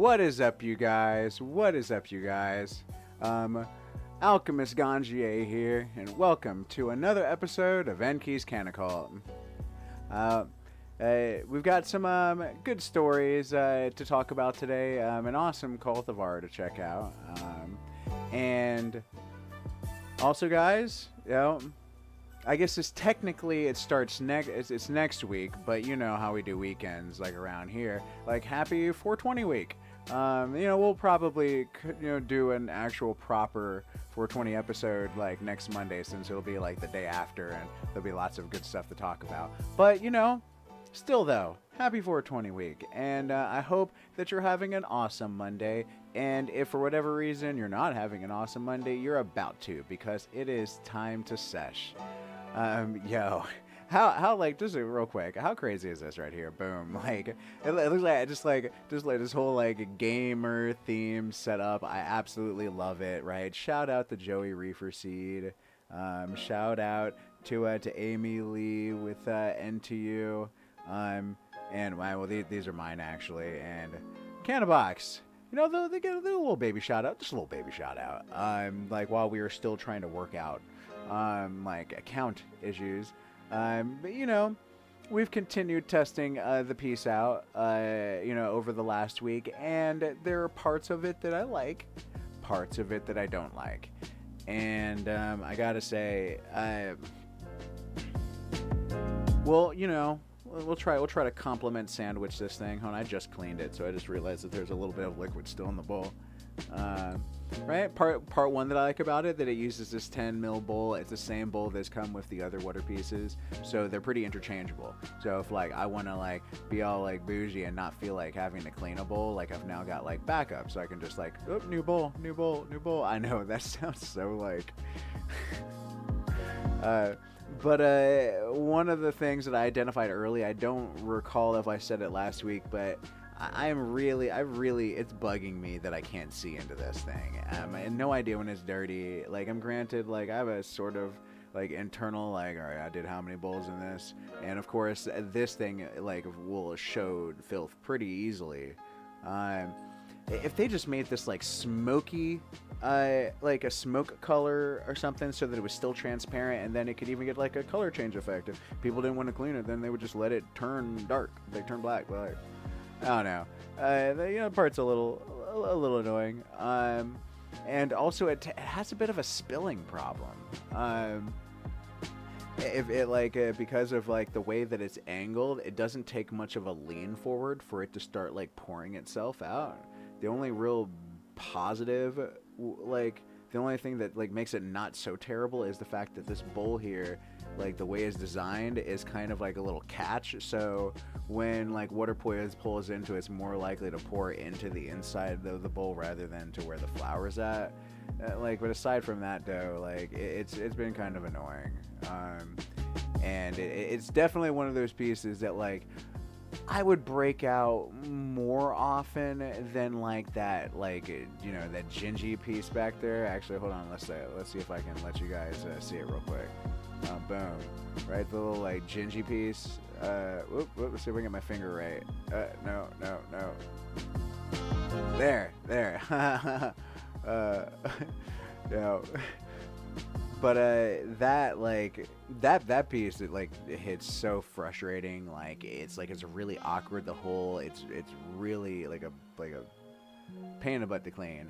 What is up, you guys? What is up, you guys? Alchemist Gangier here, and welcome to another episode of Enki's Canacult. We've got some good stories to talk about today, an awesome cultivar to check out, and also, guys, I guess it starts it's next week, but you know how we do weekends, like around here, like happy 420 week. We'll probably do an actual proper 420 episode like next Monday, since it'll be like the day after, and there'll be lots of good stuff to talk about. But still though, happy 420 week, and I hope that you're having an awesome Monday. And if for whatever reason you're not having an awesome Monday, you're about to, because it is time to sesh. How like, just real quick, how crazy is this right here? Boom. Like it looks like just like this whole like gamer theme set up. I absolutely love it, right? Shout out to Joey Reefer Seed. Shout out to Amy Lee with NTU. And well, these are mine actually. And Cannabis. They get a little baby shout out, just a little baby shout out. Like while we were still trying to work out like account issues. But we've continued testing the piece out over the last week, and there are parts of it that I like, parts of it that I don't like. And I gotta say, we'll try to compliment sandwich this thing. Hold on, I just cleaned it, so I just realized that there's a little bit of liquid still in the bowl. Right, part one that I like about it, that it uses this 10 ml bowl. It's the same bowl that's come with the other water pieces, so they're pretty interchangeable. So if like I want to like be all like bougie and not feel like having to clean a bowl, like I've now got like backup, so I can just like, oh, new bowl. I know that sounds so like but one of the things that I identified early, I don't recall if I said it last week, but it's bugging me that I can't see into this thing. I have no idea when it's dirty. Like, I'm granted, like, I have a sort of, like, internal, like, all right, I did how many bowls in this? And, of course, this thing, like, will show filth pretty easily. If they just made this, like, smoky, like a smoke color or something, so that it was still transparent, and then it could even get, like, a color change effect. If people didn't want to clean it, then they would just let it turn dark, like, turn black, like... I don't know. The part's a little annoying. And also it has a bit of a spilling problem. If it like because of like the way that it's angled, it doesn't take much of a lean forward for it to start like pouring itself out. The only real positive, like the only thing that like makes it not so terrible, is the fact that this bowl here, like the way it's designed, is kind of like a little catch. So when like water pulls into it, it's more likely to pour into the inside of the bowl rather than to where the flower's at. But aside from that though, like it's been kind of annoying. And it's definitely one of those pieces that like I would break out more often than like that, like that gingy piece back there. Actually, hold on, let's see if I can let you guys see it real quick. Boom, right, the little like gingy piece. Let's see if I can get my finger right. No. There. But that piece, it hits so frustrating. Like it's really awkward. The whole it's really like a pain in the butt to clean.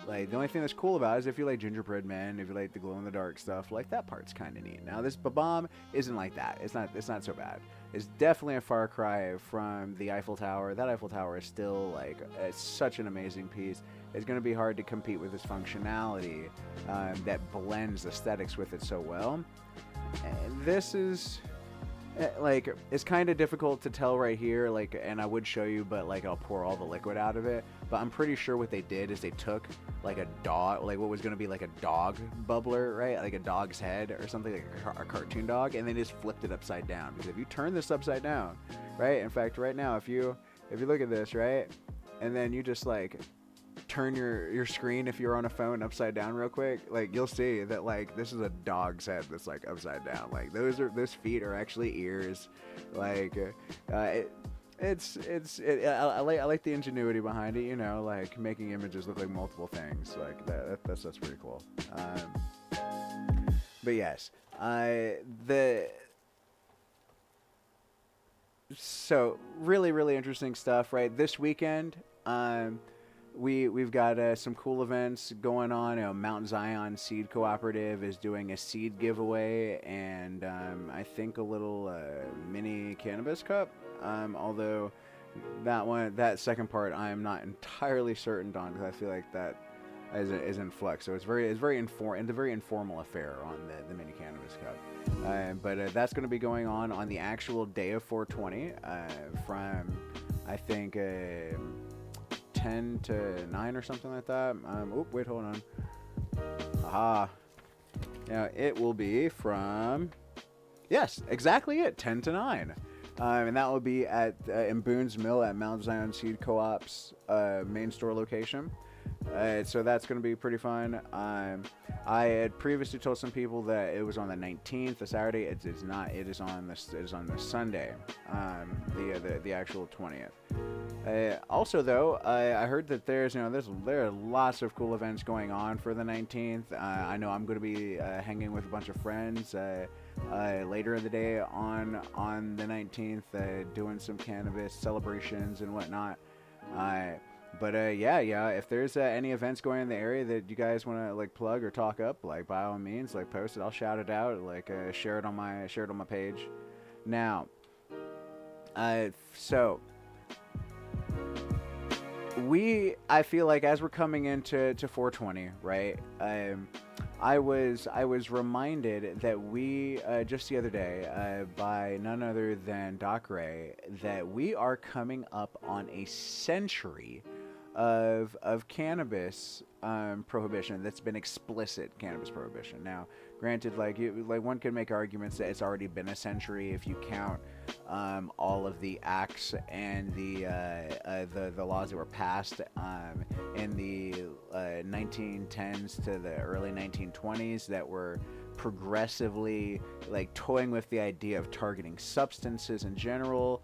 Like the only thing that's cool about it is if you like gingerbread men, if you like the glow in the dark stuff, like that part's kind of neat. Now this bomb isn't like that. It's not so bad. It's definitely a far cry from the Eiffel Tower. That Eiffel Tower is still like it's such an amazing piece. It's going to be hard to compete with this functionality that blends aesthetics with it so well. And this is like it's kind of difficult to tell right here, like, and I would show you, but like I'll pour all the liquid out of it. But I'm pretty sure what they did is they took like a dog, like what was going to be like a dog bubbler, right, like a dog's head or something, like a cartoon dog, and they just flipped it upside down. Because if you turn this upside down, right, in fact right now if you look at this, right, and then you just like turn your screen, if you're on a phone, upside down real quick, like you'll see that like this is a dog's head that's like upside down. Like those feet are actually ears. Like I like the ingenuity behind it, you know, like making images look like multiple things, like that's pretty cool. But yes, the so really interesting stuff, right? This weekend, we've got some cool events going on. You know, Mount Zion Seed Cooperative is doing a seed giveaway, and I think a little mini cannabis cup. Although that second part, I am not entirely certain on, because I feel like that is in flux. So it's a very informal affair on the mini cannabis cup. But that's going to be going on the actual day of 420, from I think 10 to 9 or something like that. Wait, hold on. Aha. Now it will be from, yes, exactly it, 10 to 9. And that will be at in Boone's Mill at Mount Zion Seed Co-op's main store location. So that's going to be pretty fun. I had previously told some people that it was on the 19th, the Saturday. It's not. It is on the Sunday, the actual 20th. Also, though, I heard that there are lots of cool events going on for the 19th. I know I'm going to be hanging with a bunch of friends later in the day on the 19th, doing some cannabis celebrations and whatnot. But yeah, if there's any events going in the area that you guys want to like plug or talk up, like by all means, like post it. I'll shout it out, like share it on my page. Now, so I feel like as we're coming into 420, right? I was reminded that we just the other day by none other than Doc Ray that we are coming up on a century of cannabis prohibition. That's been explicit cannabis prohibition. Now, granted, like one could make arguments that it's already been a century if you count all of the acts and the laws that were passed in the 1910s to the early 1920s that were progressively like toying with the idea of targeting substances in general.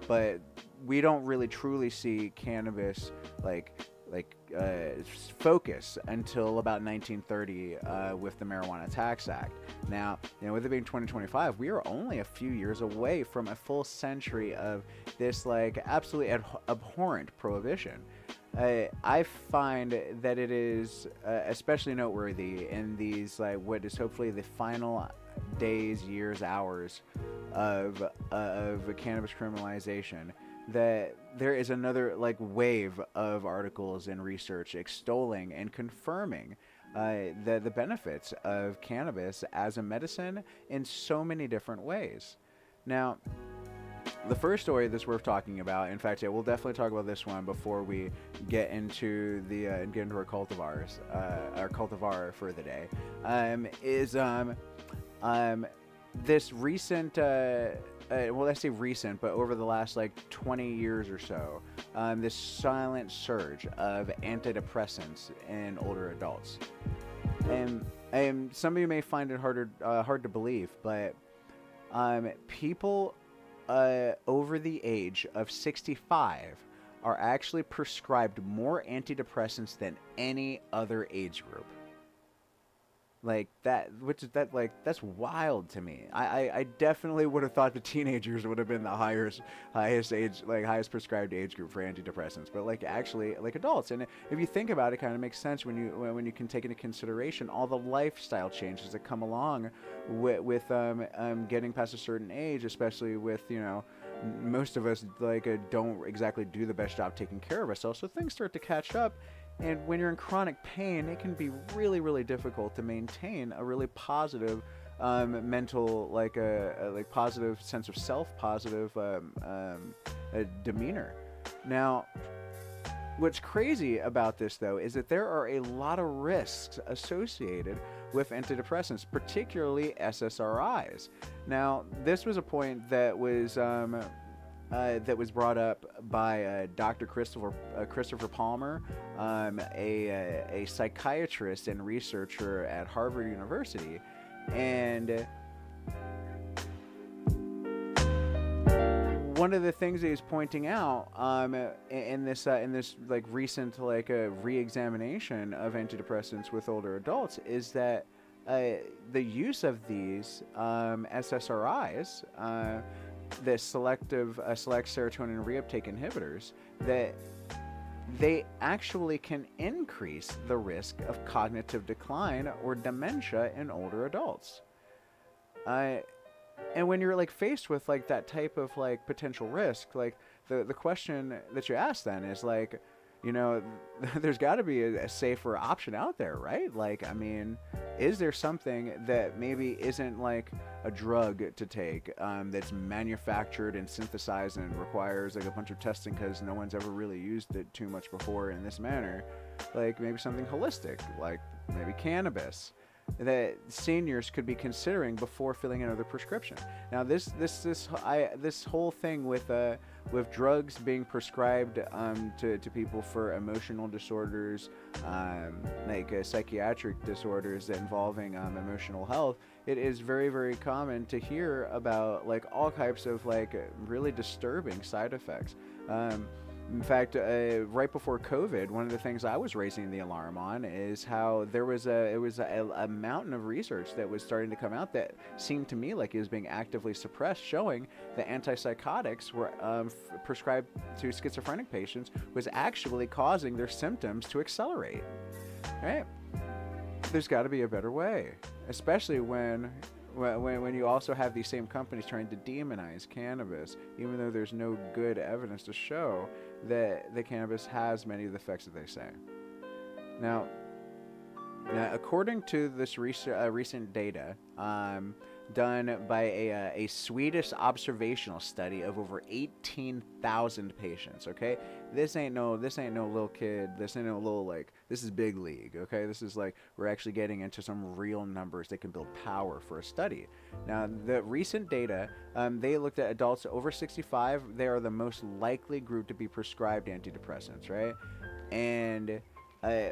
But we don't really truly see cannabis focus until about 1930 with the Marijuana Tax Act. Now, with it being 2025, we are only a few years away from a full century of this like absolutely abhorrent prohibition. I find that it is especially noteworthy in these like what is hopefully the final days, years, hours of cannabis criminalization, that there is another like wave of articles and research extolling and confirming the benefits of cannabis as a medicine in so many different ways. Now, the first story that's worth talking about, in fact, yeah, we'll definitely talk about this one before we get into our cultivars, our cultivar for the day, is this recent, well, I say recent, but over the last like 20 years or so, this silent surge of antidepressants in older adults. And some of you may find it hard to believe, but people over the age of 65 are actually prescribed more antidepressants than any other age group. Like that, that's wild to me. I definitely would have thought the teenagers would have been the highest prescribed age group for antidepressants, but like actually like adults. And if you think about it, it kind of makes sense when you can take into consideration all the lifestyle changes that come along with getting past a certain age, especially with most of us don't exactly do the best job taking care of ourselves, so things start to catch up. And when you're in chronic pain, it can be really, really difficult to maintain a really positive mental, positive sense of self, positive demeanor. Now, what's crazy about this, though, is that there are a lot of risks associated with antidepressants, particularly SSRIs. Now, this was a point that was brought up by Dr. Christopher Palmer, a psychiatrist and researcher at Harvard University, and one of the things that he's pointing out in this like recent like re-examination of antidepressants with older adults is that the use of these SSRIs, the select serotonin reuptake inhibitors, that they actually can increase the risk of cognitive decline or dementia in older adults. And when you're like faced with like that type of like potential risk, like the question that you ask then is like, you know, there's got to be a safer option out there, right? Like, I mean, is there something that maybe isn't like a drug to take that's manufactured and synthesized and requires like a bunch of testing because no one's ever really used it too much before in this manner? Like maybe something holistic, like maybe cannabis, that seniors could be considering before filling another prescription. Now, this whole thing with drugs being prescribed to people for emotional disorders, like psychiatric disorders involving emotional health, it is very, very common to hear about like all types of like really disturbing side effects. In fact, right before COVID, one of the things I was raising the alarm on is how there was a mountain of research that was starting to come out that seemed to me like it was being actively suppressed, showing that antipsychotics were prescribed to schizophrenic patients was actually causing their symptoms to accelerate. Right? There's got to be a better way, especially when you also have these same companies trying to demonize cannabis, even though there's no good evidence to show that the cannabis has many of the effects that they say. Now according to this recent data done by a Swedish observational study of over 18,000 patients. Okay, this ain't no little kid. This ain't no little like. This is big league. Okay, this is like we're actually getting into some real numbers that can build power for a study. Now, the recent data, they looked at adults over 65. They are the most likely group to be prescribed antidepressants, right? And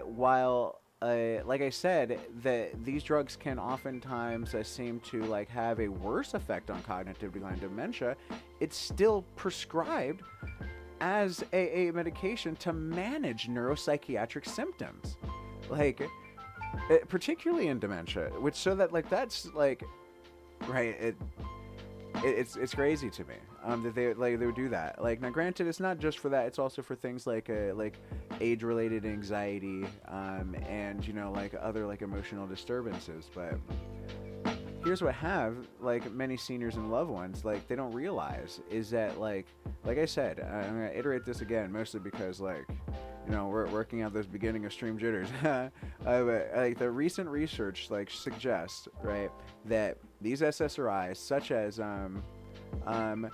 while like I said, these drugs can oftentimes seem to like have a worse effect on cognitive decline and dementia, it's still prescribed as a medication to manage neuropsychiatric symptoms, like particularly in dementia, which so that like that's like right. It's crazy to me that they would do that. Like, now granted, it's not just for that, it's also for things like age-related anxiety and you know like other like emotional disturbances. But here's what have like many seniors and loved ones like they don't realize is that like I said, I'm gonna iterate this again mostly because like you know we're working out those beginning of stream jitters. Like the recent research like suggests right that these SSRIs such as escitalopram.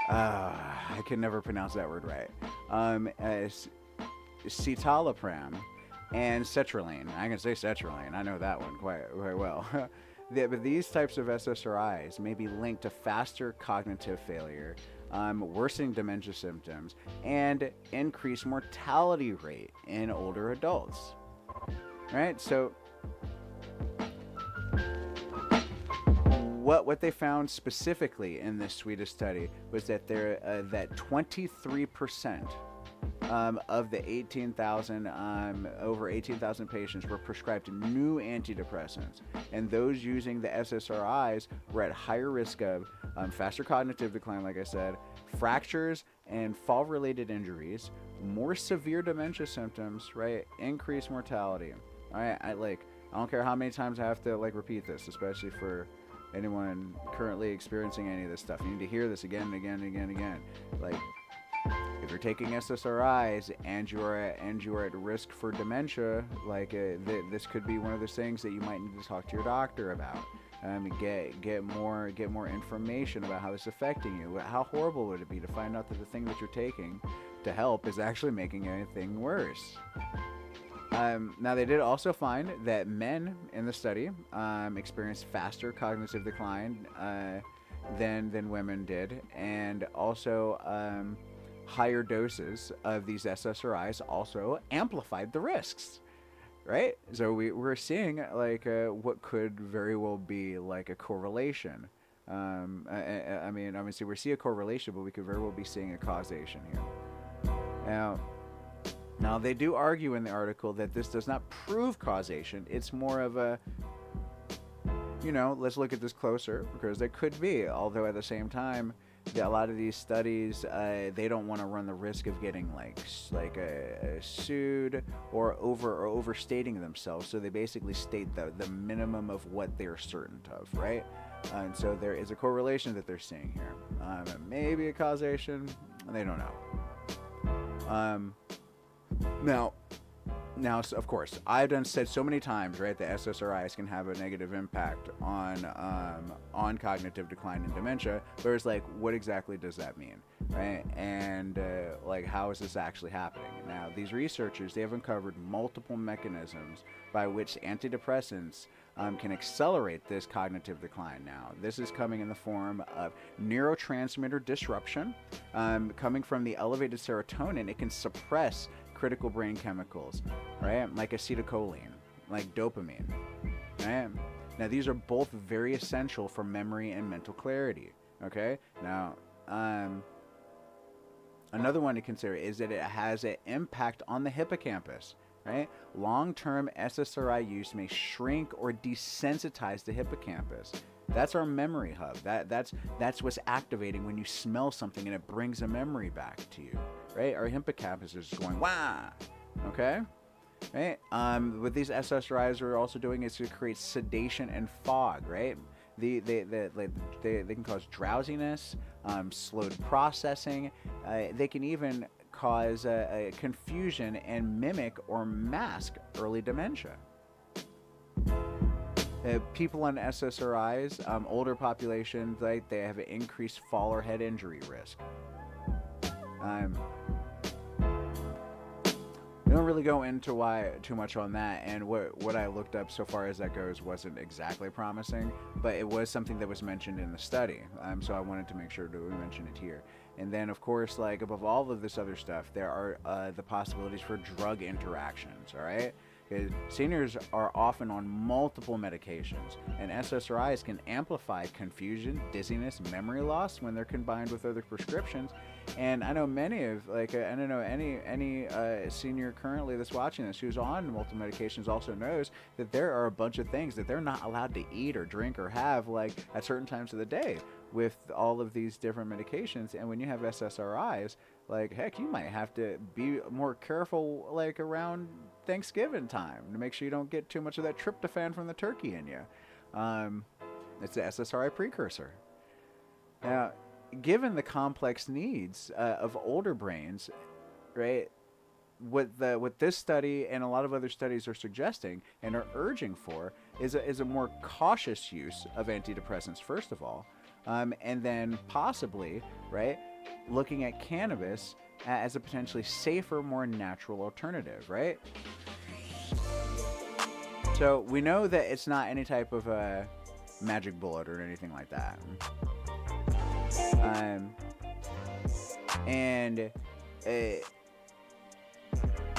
I can never pronounce that word right. Citalopram and sertraline. I can say sertraline. I know that one quite well. But these types of SSRIs may be linked to faster cognitive failure, worsening dementia symptoms, and increased mortality rate in older adults. Right? So what they found specifically in this Swedish study was that that 23% of the 18,000 over 18,000 patients were prescribed new antidepressants, and those using the SSRIs were at higher risk of faster cognitive decline, like I said, fractures and fall-related injuries, more severe dementia symptoms, right, increased mortality. All right, I don't care how many times I have to like repeat this, especially for anyone currently experiencing any of this stuff. You need to hear this again and again and again and again. Like, if you're taking SSRIs and you are at risk for dementia, like this could be one of those things that you might need to talk to your doctor about. Get more information about how this is affecting you. How horrible would it be to find out that the thing that you're taking to help is actually making anything worse? Now, they did also find that men in the study experienced faster cognitive decline than women did, and also higher doses of these SSRIs also amplified the risks, right? So we're seeing like what could very well be like a correlation. I mean, obviously we see a correlation, but we could very well be seeing a causation here. Now they do argue in the article that this does not prove causation. It's more of a, you know, let's look at this closer, because there could be. Although at the same time, a lot of these studies, they don't want to run the risk of getting sued or overstating themselves. So they basically state the minimum of what they're certain of, right? And so there is a correlation that they're seeing here. Maybe a causation. They don't know. Now, so of course, I've said so many times, right, that SSRIs can have a negative impact on cognitive decline and dementia. But it's like, what exactly does that mean, right? And like, how is this actually happening? Now, these researchers, they have uncovered multiple mechanisms by which antidepressants can accelerate this cognitive decline. Now, this is coming in the form of neurotransmitter disruption. Coming from the elevated serotonin, it can suppress critical brain chemicals, right? Like acetylcholine, like dopamine, right? Now, these are both very essential for memory and mental clarity, okay? Now, another one to consider is that it has an impact on the hippocampus, right? Long-term SSRI use may shrink or desensitize the hippocampus. That's our memory hub. That's what's activating when you smell something and it brings a memory back to you, right? Our hippocampus is going, wah, okay? Right? What these SSRIs are also doing is to create sedation and fog, right? They can cause drowsiness, slowed processing. They can even cause confusion and mimic or mask early dementia. People on SSRIs, older populations, like, they have an increased fall or head injury risk. We don't really go into why too much on that, and what I looked up so far as that goes wasn't exactly promising, but it was something that was mentioned in the study. So I wanted to make sure to mention it here. And then, of course, like, above all of this other stuff, there are the possibilities for drug interactions. All right. Seniors are often on multiple medications, and SSRIs can amplify confusion, dizziness, memory loss when they're combined with other prescriptions. And I know many of, like, I don't know, any senior currently that's watching this who's on multiple medications also knows that there are a bunch of things that they're not allowed to eat or drink or have, like, at certain times of the day with all of these different medications. And when you have SSRIs, like, heck, you might have to be more careful, like, around Thanksgiving time to make sure you don't get too much of that tryptophan from the turkey in you. It's the SSRI precursor. Now, given the complex needs of older brains, right, what this study and a lot of other studies are suggesting and are urging for is a more cautious use of antidepressants, first of all, and then possibly, right, looking at cannabis as a potentially safer, more natural alternative, right? So we know that it's not any type of a magic bullet or anything like that. And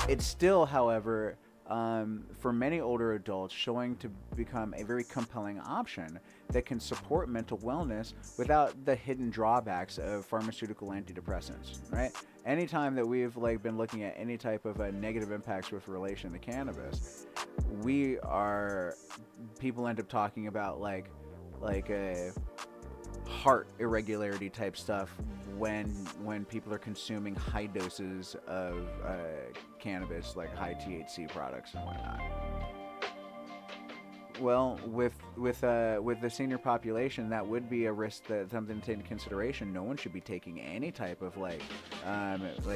it's still, however, for many older adults, showing to become a very compelling option that can support mental wellness without the hidden drawbacks of pharmaceutical antidepressants, right? Anytime that we've, like, been looking at any type of negative impacts with relation to cannabis, people end up talking about like a heart irregularity type stuff when people are consuming high doses of cannabis, like high THC products and whatnot. Well, with the senior population, that would be a risk, that something to take into consideration. No one should be taking any type of like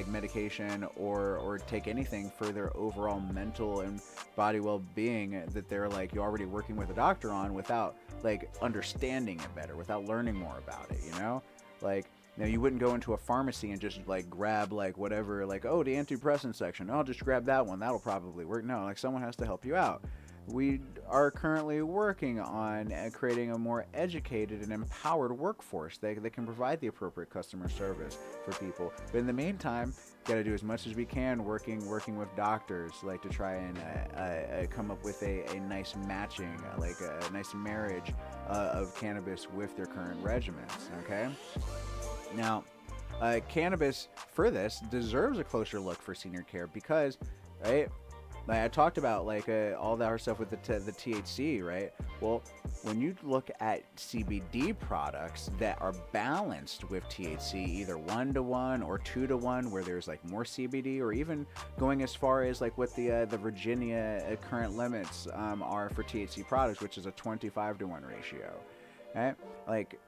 medication or take anything for their overall mental and body well-being that they're, like, you're already working with a doctor on without, like, understanding it better, without learning more about it, you know? Like, you know, you wouldn't go into a pharmacy and just, like, grab, like, whatever, like, oh, the antidepressant section, I'll just grab that one, that'll probably work. No, like, someone has to help you out. We are currently working on creating a more educated and empowered workforce that can provide the appropriate customer service for people. But in the meantime, got to do as much as we can working with doctors, like to try and come up with a nice matching, like a nice marriage of cannabis with their current regimens. Okay. Now, cannabis for this deserves a closer look for senior care because, right? Like I talked about, like all that stuff with the THC, right? Well, when you look at CBD products that are balanced with THC, either 1-to-1 or 2-to-1, where there's like more CBD, or even going as far as like what the Virginia current limits are for THC products, which is a 25-to-1 ratio, right? Like,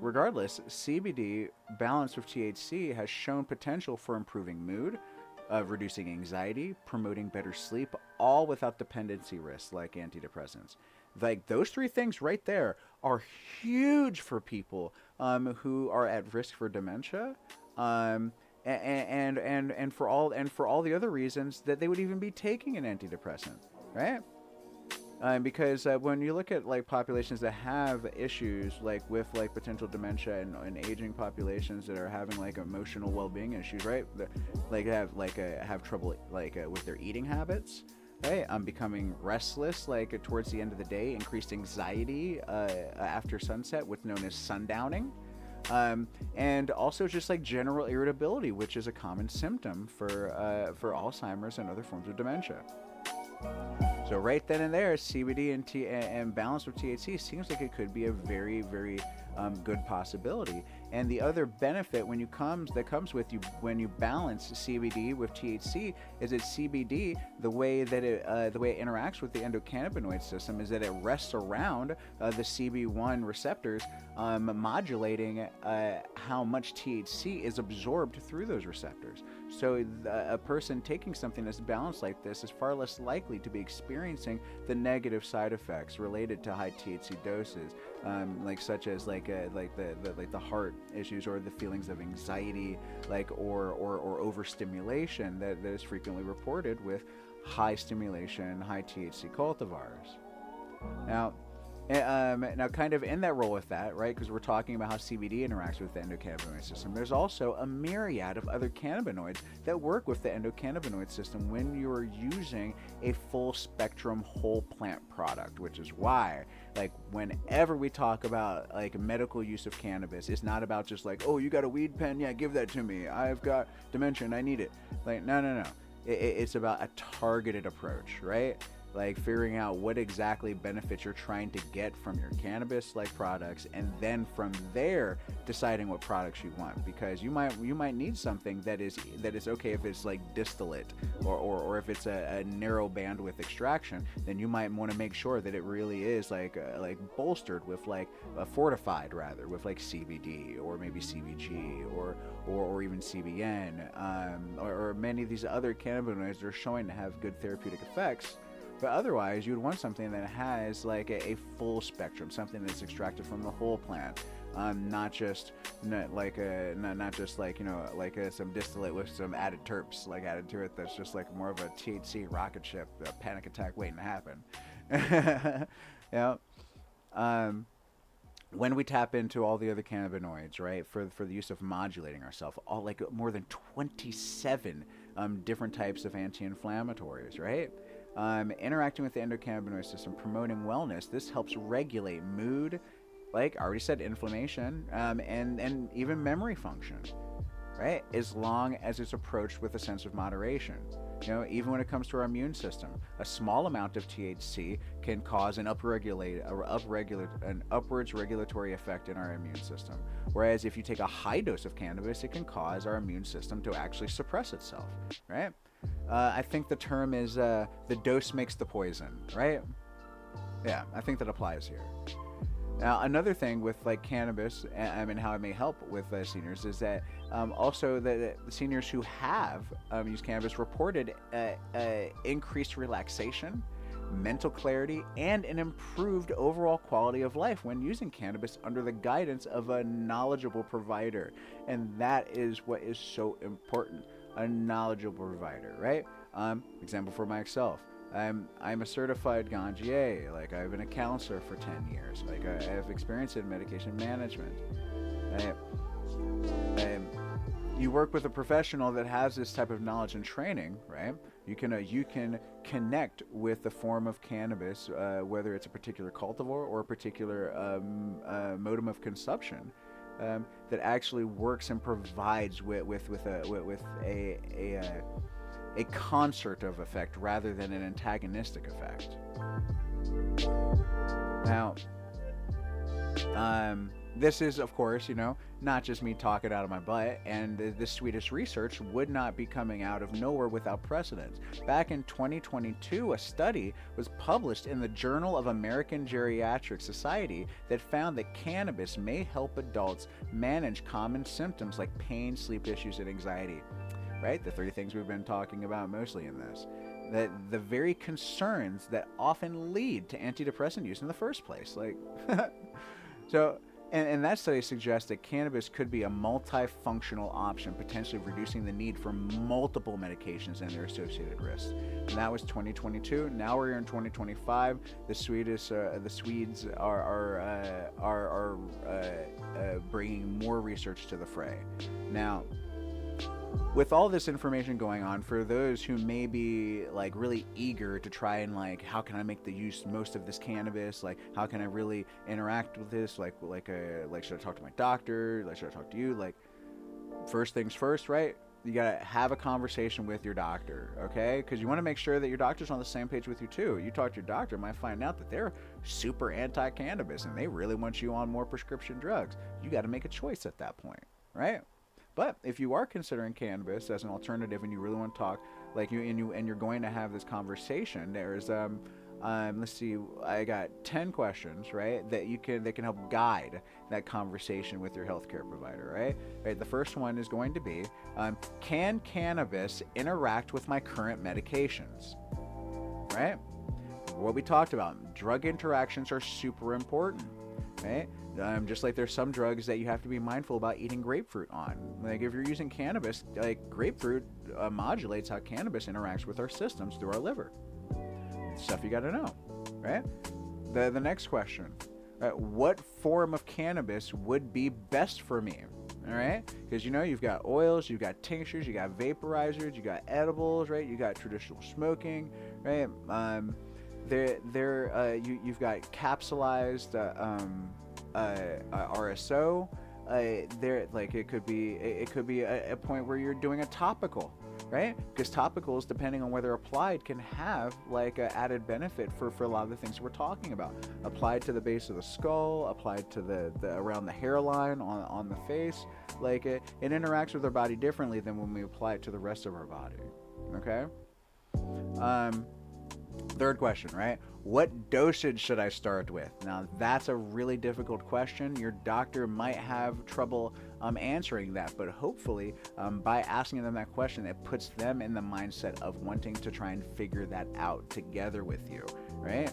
regardless, CBD balanced with THC has shown potential for improving mood, reducing anxiety, promoting better sleep, all without dependency risks like antidepressants. Like those three things right there are huge for people who are at risk for dementia, and for all the other reasons that they would even be taking an antidepressant, right? Because when you look at like populations that have issues like with like potential dementia and aging populations that are having like emotional well-being issues, right? Like have trouble like with their eating habits, right? Becoming restless like towards the end of the day, increased anxiety after sunset, what's known as sundowning. And also just like general irritability, which is a common symptom for Alzheimer's and other forms of dementia. So right then and there, CBD and balance with THC seems like it could be a very, very good possibility. And the other benefit when when you balance CBD with THC is that CBD, the way it interacts with the endocannabinoid system is that it rests around the CB1 receptors, modulating how much THC is absorbed through those receptors. So a person taking something that's balanced like this is far less likely to be experiencing the negative side effects related to high THC doses, such as the heart issues or the feelings of anxiety, or overstimulation that is frequently reported with high stimulation, high THC cultivars. Now, kind of in that role with that, right, because we're talking about how CBD interacts with the endocannabinoid system, there's also a myriad of other cannabinoids that work with the endocannabinoid system when you're using a full spectrum whole plant product, which is why, like, whenever we talk about, like, medical use of cannabis, it's not about just like, oh, you got a weed pen? Yeah, give that to me. I've got dementia and I need it. Like, no. It's about a targeted approach, right? Like figuring out what exactly benefits you're trying to get from your cannabis-like products, and then from there deciding what products you want, because you might need something that is okay if it's like distillate or if it's a narrow bandwidth extraction. Then you might want to make sure that it really is like bolstered with fortified rather with like CBD or maybe CBG or even CBN, or many of these other cannabinoids that are showing to have good therapeutic effects. But otherwise, you'd want something that has like a full spectrum, something that's extracted from the whole plant, not just some distillate with some added terps added to it. That's just like more of a THC rocket ship, a panic attack waiting to happen. When we tap into all the other cannabinoids, right, for the use of modulating ourselves, all like more than 27 different types of anti-inflammatories, right? Interacting with the endocannabinoid system, promoting wellness. This helps regulate mood, like I already said, inflammation, and even memory function, right? As long as it's approached with a sense of moderation. Even when it comes to our immune system, a small amount of THC can cause an upwards regulatory effect in our immune system. Whereas if you take a high dose of cannabis, it can cause our immune system to actually suppress itself, right? I think the term is the dose makes the poison, right? Yeah, I think that applies here. Now, another thing with like cannabis and how it may help with seniors is that also the seniors who have used cannabis reported increased relaxation, mental clarity, and an improved overall quality of life when using cannabis under the guidance of a knowledgeable provider. And that is what is so important, a knowledgeable provider, right? Example for myself. I'm a certified ganjier. Like, I've been a counselor for 10 years. Like, I have experience in medication management. You work with a professional that has this type of knowledge and training, right? You can connect with the form of cannabis, whether it's a particular cultivar or a particular modem of consumption, that actually works and provides with a concert of effect rather than an antagonistic effect. Now, this is, of course, not just me talking out of my butt, and this Swedish research would not be coming out of nowhere without precedent. Back in 2022, a study was published in the Journal of American Geriatric Society that found that cannabis may help adults manage common symptoms like pain, sleep issues, and anxiety. Right? The three things we've been talking about mostly in this. That the very concerns that often lead to antidepressant use in the first place. Like, so, and that study suggests that cannabis could be a multifunctional option, potentially reducing the need for multiple medications and their associated risks. And that was 2022. Now we're here in 2025. The Swedes are bringing more research to the fray. Now, with all this information going on, for those who may be like really eager to try and like, how can I make the most of this cannabis? Like, how can I really interact with this? Like should I talk to my doctor? Like, should I talk to you? Like, first things first, right? You gotta have a conversation with your doctor, okay? Because you want to make sure that your doctor's on the same page with you too. You talk to your doctor, might find out that they're super anti-cannabis and they really want you on more prescription drugs. You got to make a choice at that point, right? But if you are considering cannabis as an alternative and you really want to talk, like you're going to have this conversation, there's let's see, I got 10 questions, right, that can help guide that conversation with your healthcare provider, right? Right. The first one is going to be, can cannabis interact with my current medications? Right? What we talked about, drug interactions are super important, right? Just like there's some drugs that you have to be mindful about eating grapefruit on. Like, if you're using cannabis, like grapefruit modulates how cannabis interacts with our systems through our liver. Stuff you got to know, right? The next question, what form of cannabis would be best for me? All right, because you've got oils, you've got tinctures, you got vaporizers, you got edibles, right? You got traditional smoking, right? You've got capsulized RSO. It could be a point where you're doing a topical, right? Because topicals, depending on whether applied, can have like an added benefit for a lot of the things we're talking about. Applied to the base of the skull, applied to the around the hairline, on the face, like it interacts with our body differently than when we apply it to the rest of our body. Okay. Third question, right? What dosage should I start with? Now, that's a really difficult question. Your doctor might have trouble answering that, but hopefully by asking them that question, it puts them in the mindset of wanting to try and figure that out together with you, right?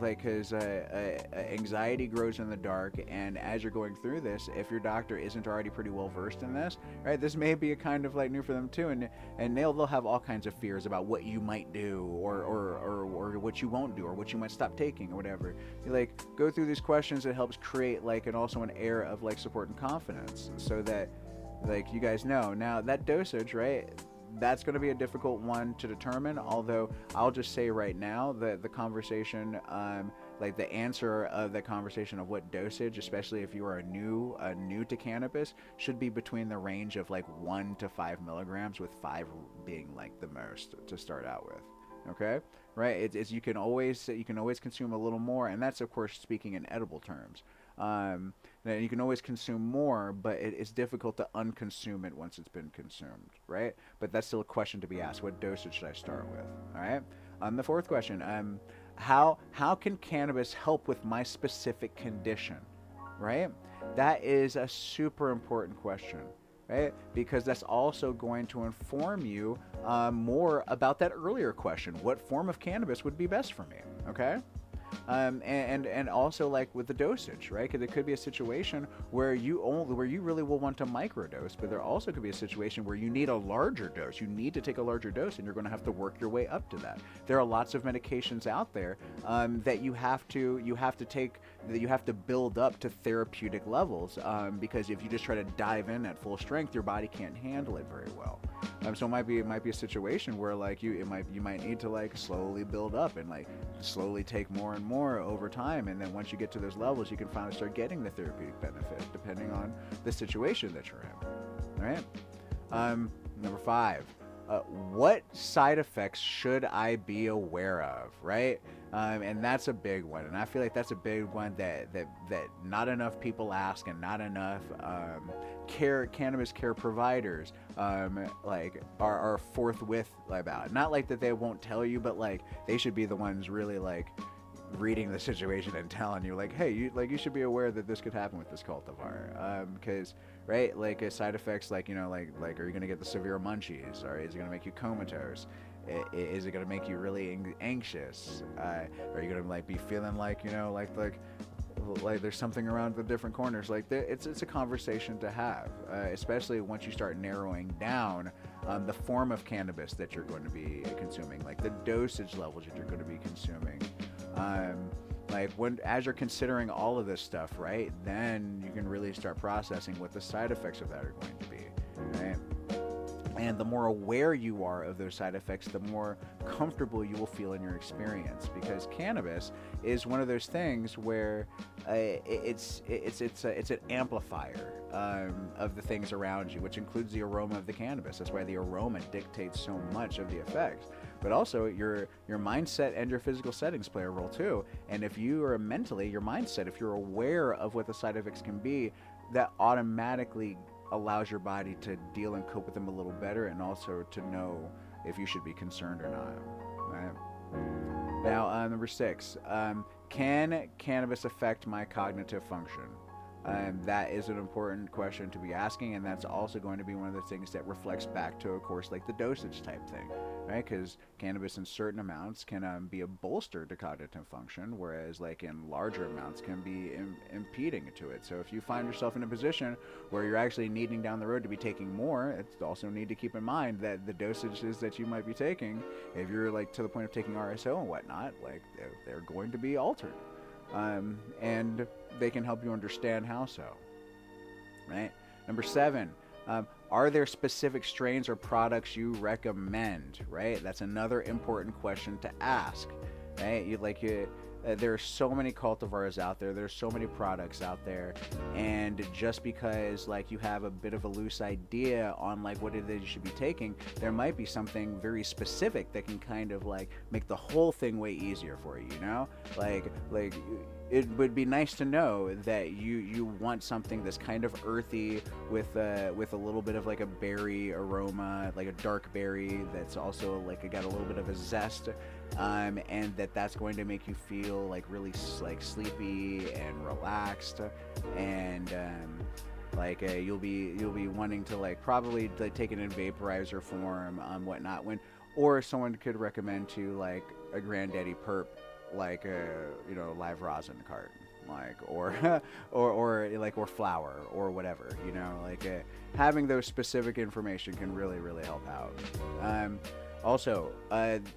Because anxiety grows in the dark, and as you're going through this, if your doctor isn't already pretty well versed in this, right, this may be a kind of like new for them too, and they'll have all kinds of fears about what you might do, or what you won't do, or what you might stop taking, or whatever. You like go through these questions. It helps create like also an air of like support and confidence, so that like you guys know now that dosage, right? That's going to be a difficult one to determine, although I'll just say right now that the conversation, like the answer of the conversation of what dosage, especially if you are new to cannabis, should be between the range of like 1 to 5 milligrams, with 5 being like the most to start out with. Okay, right? It's you can always consume a little more, and that's of course speaking in edible terms. You can always consume more, but it's difficult to unconsume it once it's been consumed, right? But that's still a question to be asked. What dosage should I start with? All right. The fourth question, how can cannabis help with my specific condition, right? That is a super important question, right? Because that's also going to inform you more about that earlier question. What form of cannabis would be best for me? Okay. and also like with the dosage, right? Because it could be a situation where you really will want to microdose, but there also could be a situation where you need a larger dose. You need to take a larger dose, and you're going to have to work your way up to that. There are lots of medications out there that you have to take, that you have to build up to therapeutic levels, because if you just try to dive in at full strength, your body can't handle it very well. So it might be a situation where like you might need to like slowly build up and like slowly take more and more over time, and then once you get to those levels, you can finally start getting the therapeutic benefit depending on the situation that you're in. All right. Number 5. What side effects should I be aware of, right? And that's a big one, and I feel like that's a big one that not enough people ask, and not enough cannabis care providers like are forthwith about. Not like that they won't tell you, but like they should be the ones really like reading the situation and telling you like, hey, you should be aware that this could happen with this cultivar, because right, like side effects like, you know, like are you gonna get the severe munchies, or is it gonna make you comatose? Is it gonna make you really anxious? Are you gonna like be feeling like, you know, like there's something around the different corners? Like it's a conversation to have, especially once you start narrowing down the form of cannabis that you're going to be consuming, like the dosage levels that you're going to be consuming. Like as you're considering all of this stuff, right, then you can really start processing what the side effects of that are going to be, right? And the more aware you are of those side effects, the more comfortable you will feel in your experience, because cannabis is one of those things where it's an amplifier of the things around you, which includes the aroma of the cannabis. That's why the aroma dictates so much of the effects. But also your mindset and your physical settings play a role too. And if you are mentally, your mindset, if you're aware of what the side effects can be, that automatically allows your body to deal and cope with them a little better, and also to know if you should be concerned or not. Right? Now, number 6, can cannabis affect my cognitive function? That is an important question to be asking, and that's also going to be one of the things that reflects back to, of course, like the dosage type thing, right? Because cannabis in certain amounts can be a bolster to cognitive function, whereas like in larger amounts can be impeding to it. So if you find yourself in a position where you're actually needing down the road to be taking more, it's also need to keep in mind that the dosages that you might be taking, if you're like to the point of taking RSO and whatnot, like they're going to be altered. And they can help you understand how so, right? Number 7, are there specific strains or products you recommend, right? That's another important question to ask, right? There are so many cultivars out there. There's so many products out there, and just because like you have a bit of a loose idea on like what it is you should be taking, there might be something very specific that can kind of like make the whole thing way easier for you, you know? Like it would be nice to know that you want something that's kind of earthy with a little bit of like a berry aroma, like a dark berry that's also like got a little bit of a zest, and that's going to make you feel like really like sleepy and relaxed, and you'll be wanting to like probably like take it in vaporizer form, whatnot. Or someone could recommend to like a granddaddy perp, like live rosin cart, like or flour or whatever, you know, like having those specific information can really help out. Also,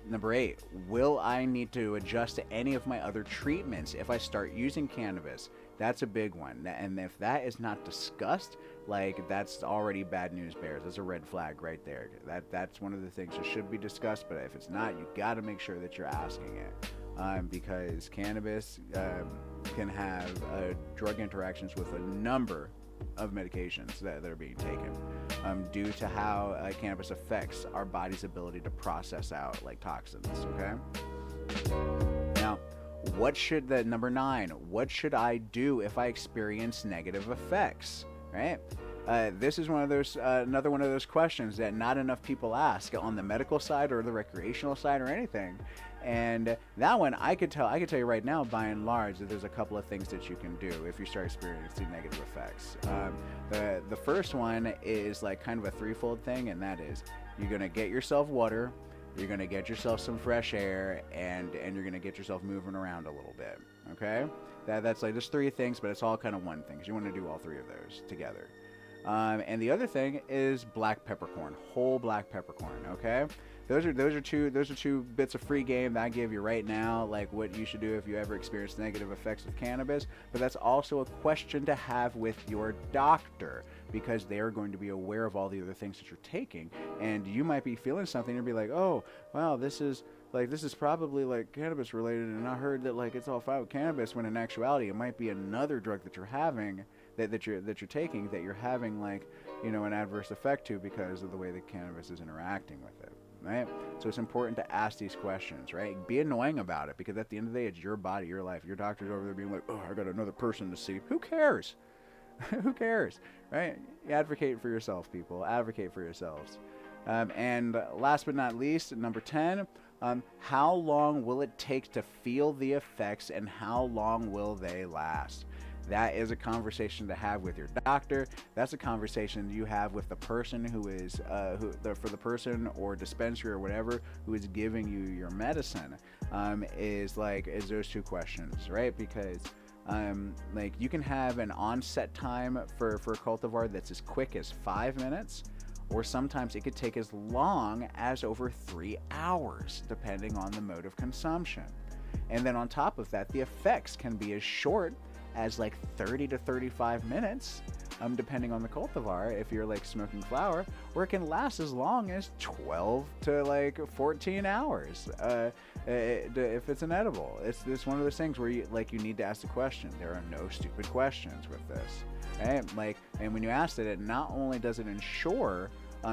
number 8, will I need to adjust to any of my other treatments if I start using cannabis? That's a big one, and if that is not discussed, like that's already bad news bears. That's a red flag right there. That's one of the things that should be discussed, but if it's not, you got to make sure that you're asking it. Because cannabis can have drug interactions with a number of medications that are being taken due to how cannabis affects our body's ability to process out like toxins. Okay. Now, number 9, what should I do if I experience negative effects? Right. This is another one of those questions that not enough people ask on the medical side or the recreational side or anything. And that one, I could tell you right now, by and large, that there's a couple of things that you can do if you start experiencing negative effects. The first one is like kind of a threefold thing, and that is you're gonna get yourself water. you're going to get yourself some fresh air, and you're going to get yourself moving around a little bit. Okay, that's like there's 3 things, but it's all kind of one thing, because you want to do all 3 of those together. And the other thing is black peppercorn, whole black peppercorn. Okay, those are two bits of free game that I give you right now, like what you should do if you ever experience negative effects of cannabis. But that's also a question to have with your doctor, because they are going to be aware of all the other things that you're taking, and you might be feeling something and be like, oh wow, this is probably like cannabis related, and I heard that like it's all fine with cannabis, when in actuality it might be another drug that you're having, that you're taking, that you're having like, you know, an adverse effect to, because of the way that cannabis is interacting with it, right? So it's important to ask these questions, right? Be annoying about it, because at the end of the day, it's your body, your life. Your doctor's over there being like, oh, I got another person to see. Who cares? Who cares, right? Advocate for yourself, people. Advocate for yourselves. And last but not least, number 10, how long will it take to feel the effects, and how long will they last? That is a conversation to have with your doctor. That's a conversation you have with the person who is, for the person or dispensary or whatever who is giving you your medicine, is those 2 questions, right? Because like you can have an onset time for a cultivar that's as quick as 5 minutes, or sometimes it could take as long as over 3 hours, depending on the mode of consumption. And then on top of that, the effects can be as short as like 30 to 35 minutes, depending on the cultivar, if you're like smoking flower, or it can last as long as 12 to like 14 hours if it's an edible. It's one of those things where you need to ask the question. There are no stupid questions with this, right? And when you ask it, not only does it ensure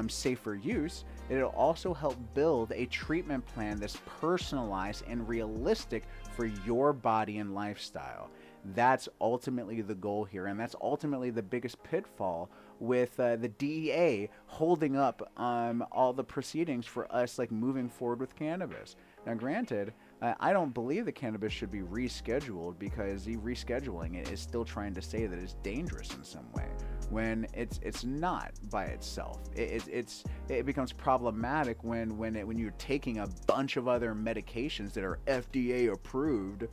safer use, it'll also help build a treatment plan that's personalized and realistic for your body and lifestyle. That's ultimately the goal here, and that's ultimately the biggest pitfall with the DEA holding up all the proceedings for us like moving forward with cannabis. Now granted, I don't believe that cannabis should be rescheduled, because the rescheduling it is still trying to say that it's dangerous in some way, when it's not by itself. It becomes problematic when you're taking a bunch of other medications that are FDA approved,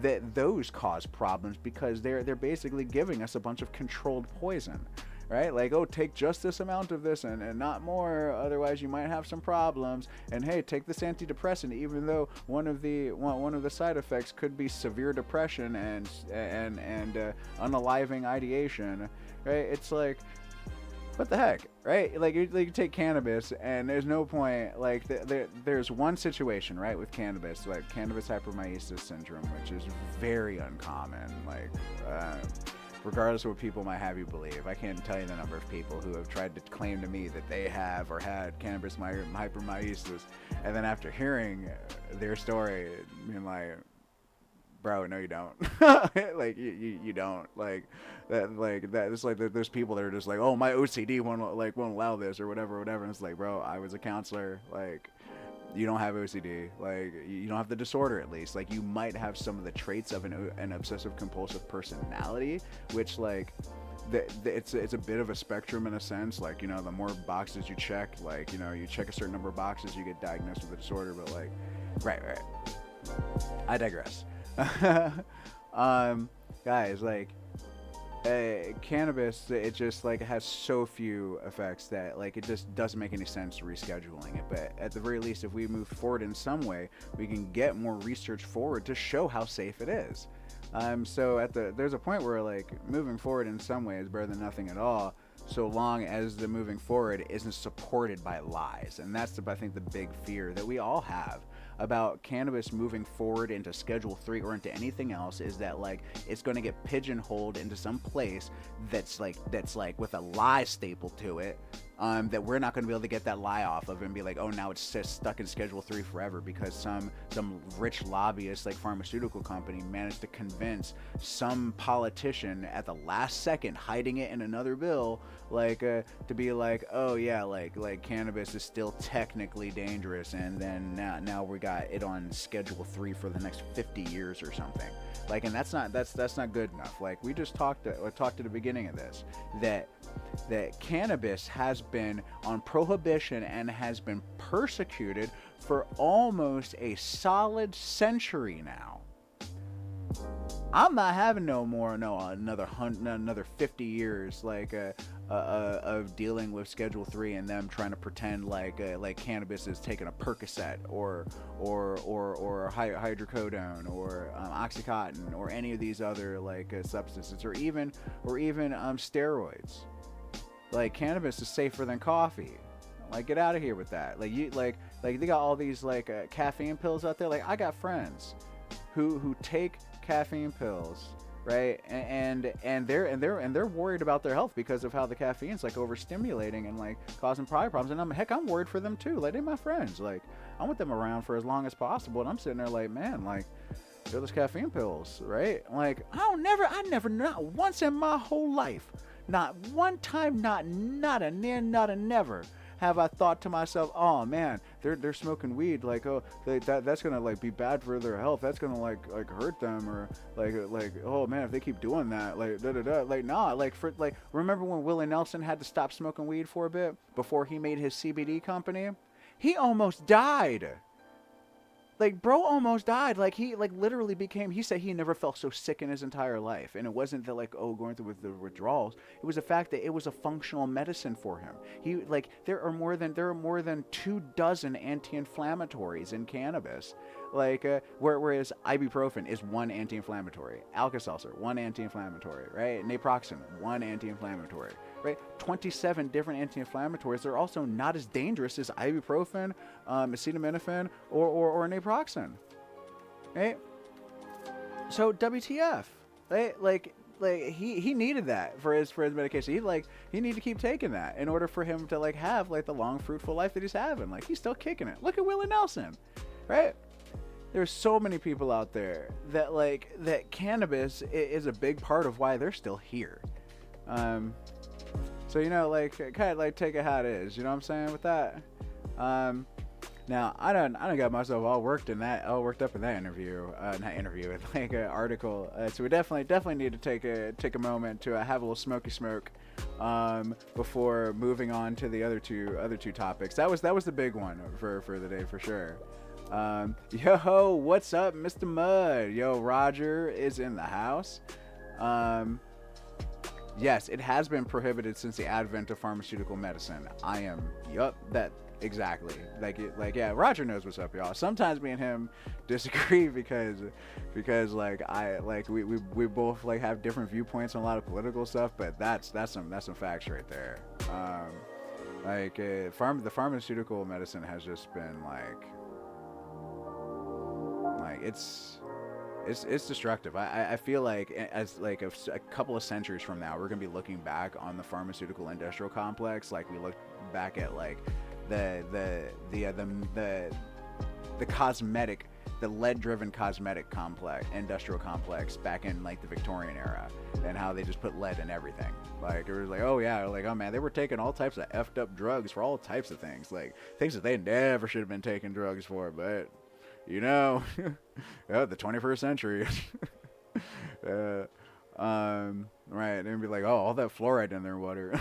that those cause problems, because they're basically giving us a bunch of controlled poison, right? Like, oh, take just this amount of this and not more, otherwise you might have some problems. And hey, take this antidepressant, even though one of the side effects could be severe depression and unaliving ideation, right? It's like, what the heck, right? Like you take cannabis, and there's no point, like there's one situation, right, with cannabis, like cannabis hypermeiosis syndrome, which is very uncommon, like regardless of what people might have you believe. I can't tell you the number of people who have tried to claim to me that they have or had cannabis hypermeiosis, and then after hearing their story, being like, bro, no, you don't. Like you don't. Like that. It's like there's people that are just like, oh, my OCD won't allow this or whatever. And it's like, bro, I was a counselor. Like, you don't have OCD. Like, you don't have the disorder, at least. Like, you might have some of the traits of an obsessive compulsive personality, which like. It's a bit of a spectrum in a sense. Like, you know, the more boxes you check, like, you know, you check a certain number of boxes, you get diagnosed with a disorder. But like, right. I digress. Guys, like, cannabis, it just like has so few effects that like it just doesn't make any sense rescheduling it. But at the very least, if we move forward in some way, we can get more research forward to show how safe it is. So there's a point where like moving forward in some way is better than nothing at all, so long as the moving forward isn't supported by lies. And that's I think the big fear that we all have about cannabis moving forward into Schedule 3 or into anything else, is that like it's going to get pigeonholed into some place that's like with a lie stapled to it, that we're not going to be able to get that lie off of and be like, oh, now it's just stuck in Schedule 3 forever because some rich lobbyist like pharmaceutical company managed to convince some politician at the last second, hiding it in another bill, like to be like, oh yeah, like cannabis is still technically dangerous, and then now we got it on Schedule 3 for the next 50 years or something. Like, and that's not good enough. Like, we just talked at the beginning of this that cannabis has been on prohibition and has been persecuted for almost a solid century now. I'm not having another 50 years of dealing with Schedule 3 and them trying to pretend like cannabis is taking a Percocet or hydrocodone or Oxycontin or any of these other substances or even steroids. Like, cannabis is safer than coffee. Like, get out of here with that. They got all these caffeine pills out there. Like, I got friends who take caffeine pills, right? And they're worried about their health because of how the caffeine's overstimulating and causing problems. And I'm worried for them too. Like, they're my friends. Like, I want them around for as long as possible. And I'm sitting there man, they're those caffeine pills, right? Like, I never, not once in my whole life, not one time, not a near, not a never, have I thought to myself, oh man, they're smoking weed, that's gonna be bad for their health, that's gonna hurt them, or oh man, if they keep doing that, remember when Willie Nelson had to stop smoking weed for a bit before he made his CBD company? He almost died. Bro almost died. He literally became, he said he never felt so sick in his entire life. And it wasn't that going through with the withdrawals. It was the fact that it was a functional medicine for him. There are more than 24 anti-inflammatories in cannabis. Whereas ibuprofen is one anti-inflammatory, Alka-Seltzer, one anti-inflammatory, right? Naproxen, one anti-inflammatory, right? 27 different anti-inflammatories. They're also not as dangerous as ibuprofen, acetaminophen, or naproxen, right? So WTF, right? He needed that for his medication. He needed to keep taking that in order for him to have the long, fruitful life that he's having. He's still kicking it. Look at Willie Nelson, right? There's so many people out there that that cannabis is a big part of why they're still here. So kind of take it how it is. You know what I'm saying with that? Now I done got myself all worked up in that interview, article. So we definitely need to take a moment to have a little smoky smoke before moving on to the other two topics. That was the big one for the day for sure. Yo, what's up, Mr. Mud? Yo, Roger is in the house. Yes, it has been prohibited since the advent of pharmaceutical medicine. Exactly. Yeah, Roger knows what's up, y'all. Sometimes me and him disagree because we both have different viewpoints on a lot of political stuff, but that's some facts right there. The pharmaceutical medicine has just been it's destructive. I feel as a couple of centuries from now, we're gonna be looking back on the pharmaceutical industrial complex like we look back at the cosmetic, the lead-driven cosmetic industrial complex back in the Victorian era, and how they just put lead in everything. It was oh yeah, oh man, they were taking all types of effed up drugs for all types of things, things that they never should have been taking drugs for, but the 21st century. Right, and be all that fluoride in their water.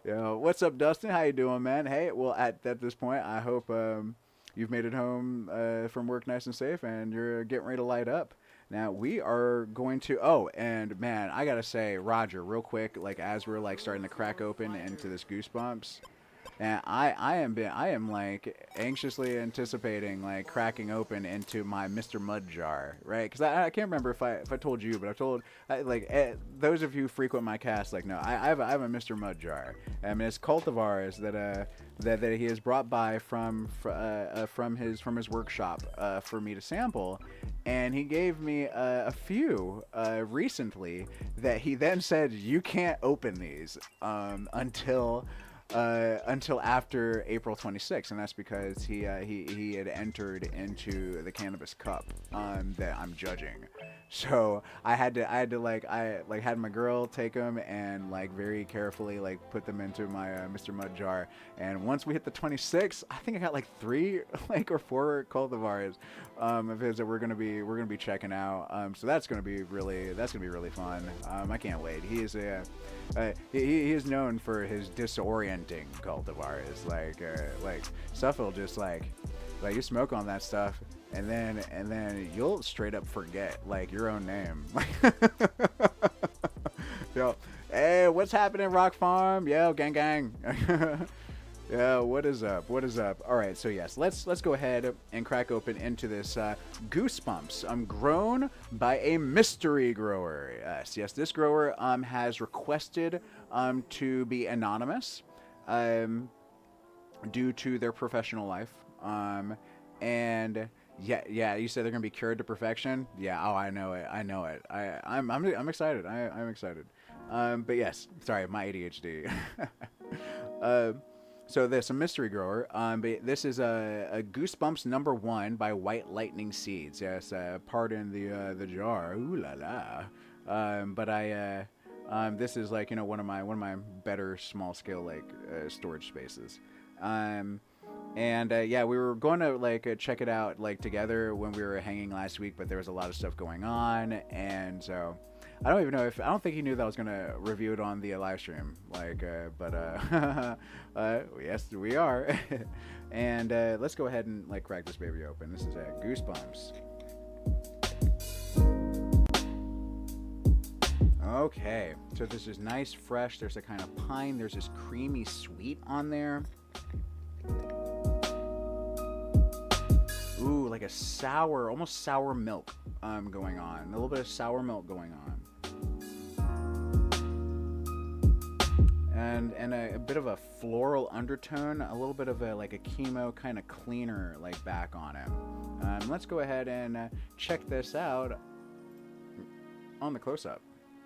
Yo, what's up, Dustin? How you doing, man? Hey, well, at this point, I hope you've made it home from work nice and safe, and you're getting ready to light up. Now, we are going to... Oh, and, man, I gotta say, Roger, real quick, as we're, starting to crack open into this Goosebumps... And I am anxiously anticipating cracking open into my Mr. Mud jar, right? Because I can't remember if I told you, but I've told those of you who frequent my cast, no, I have a Mr. Mud jar. I mean, it's cultivars that he has brought by from his workshop for me to sample, and he gave me a few recently that he then said you can't open these until after April 26th, and that's because he had entered into the cannabis cup that I'm judging. So I had my girl take them and very carefully put them into my Mr. Mud jar. And once we hit the 26th, I think I got 3 or 4 cultivars of his that we're gonna be checking out. So that's gonna be really fun. I can't wait. He he is known for his disorienting cultivars. Like stuff will just like you smoke on that stuff, and then you'll straight up forget like your own name. Yo, hey, what's happening, Rock Farm? Yo, gang. Yeah, what is up? All right, so yes, let's go ahead and crack open into this Goosebumps. Grown by a mystery grower. Yes, this grower has requested to be anonymous due to their professional life. And yeah, you said they're gonna be cured to perfection. Yeah, oh, I know it. I'm excited. I'm excited. But yes, sorry, my ADHD. So there's a mystery grower. But this is a Goosebumps #1 by White Lightning Seeds. Yes, pardon the jar. Ooh la la. But this is like one of my better small scale like storage spaces. Yeah, we were going to like check it out like together when we were hanging last week, but there was a lot of stuff going on, and so I don't think he knew that I was gonna review it on the live stream. Yes, we are. And let's go ahead and like crack this baby open. This is Goosebumps. Okay, so this is nice, fresh. There's a kind of pine. There's this creamy sweet on there. Ooh, like a sour, almost sour milk going on. A little bit of sour milk going on. And a bit of a floral undertone, a little bit of a like a chemo kind of cleaner like back on it. Let's go ahead and check this out on the close-up.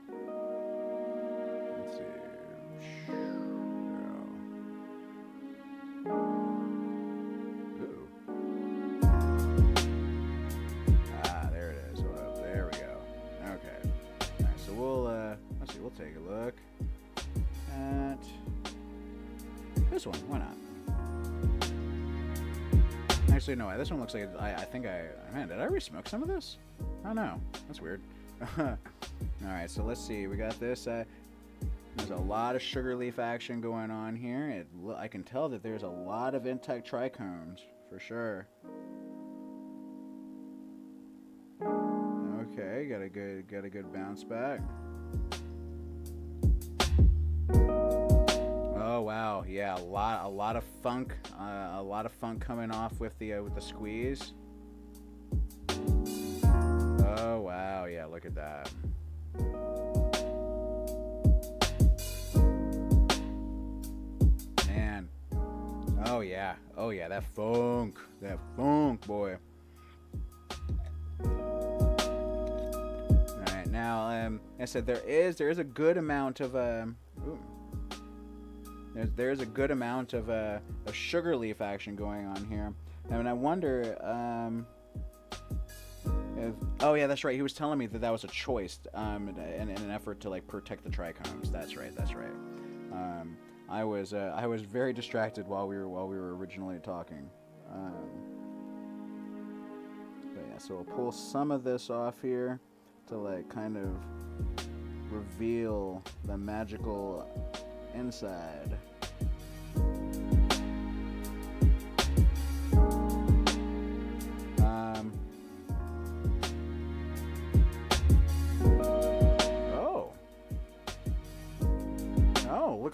Let's see. There it is. There we go. Okay. All right, so let's see. We'll take a look at this one. Why not? Actually, no. This one looks like man, did I already smoke some of this? I don't know. That's weird. All right, so let's see. We got this. There's a lot of sugar leaf action going on here. I can tell that there's a lot of intact trichomes for sure. Okay, got a good bounce back. Oh wow, yeah, a lot of funk, coming off with the squeeze. Oh wow, yeah, look at that. Man, oh yeah, that funk, boy. All right, now I said there is a good amount of there's a good amount of sugar leaf action going on here. And I wonder oh yeah, that's right. He was telling me that was a choice in an effort to like protect the trichomes. That's right. I was very distracted while we were originally talking. But yeah, so we'll pull some of this off here to like kind of reveal the magical inside.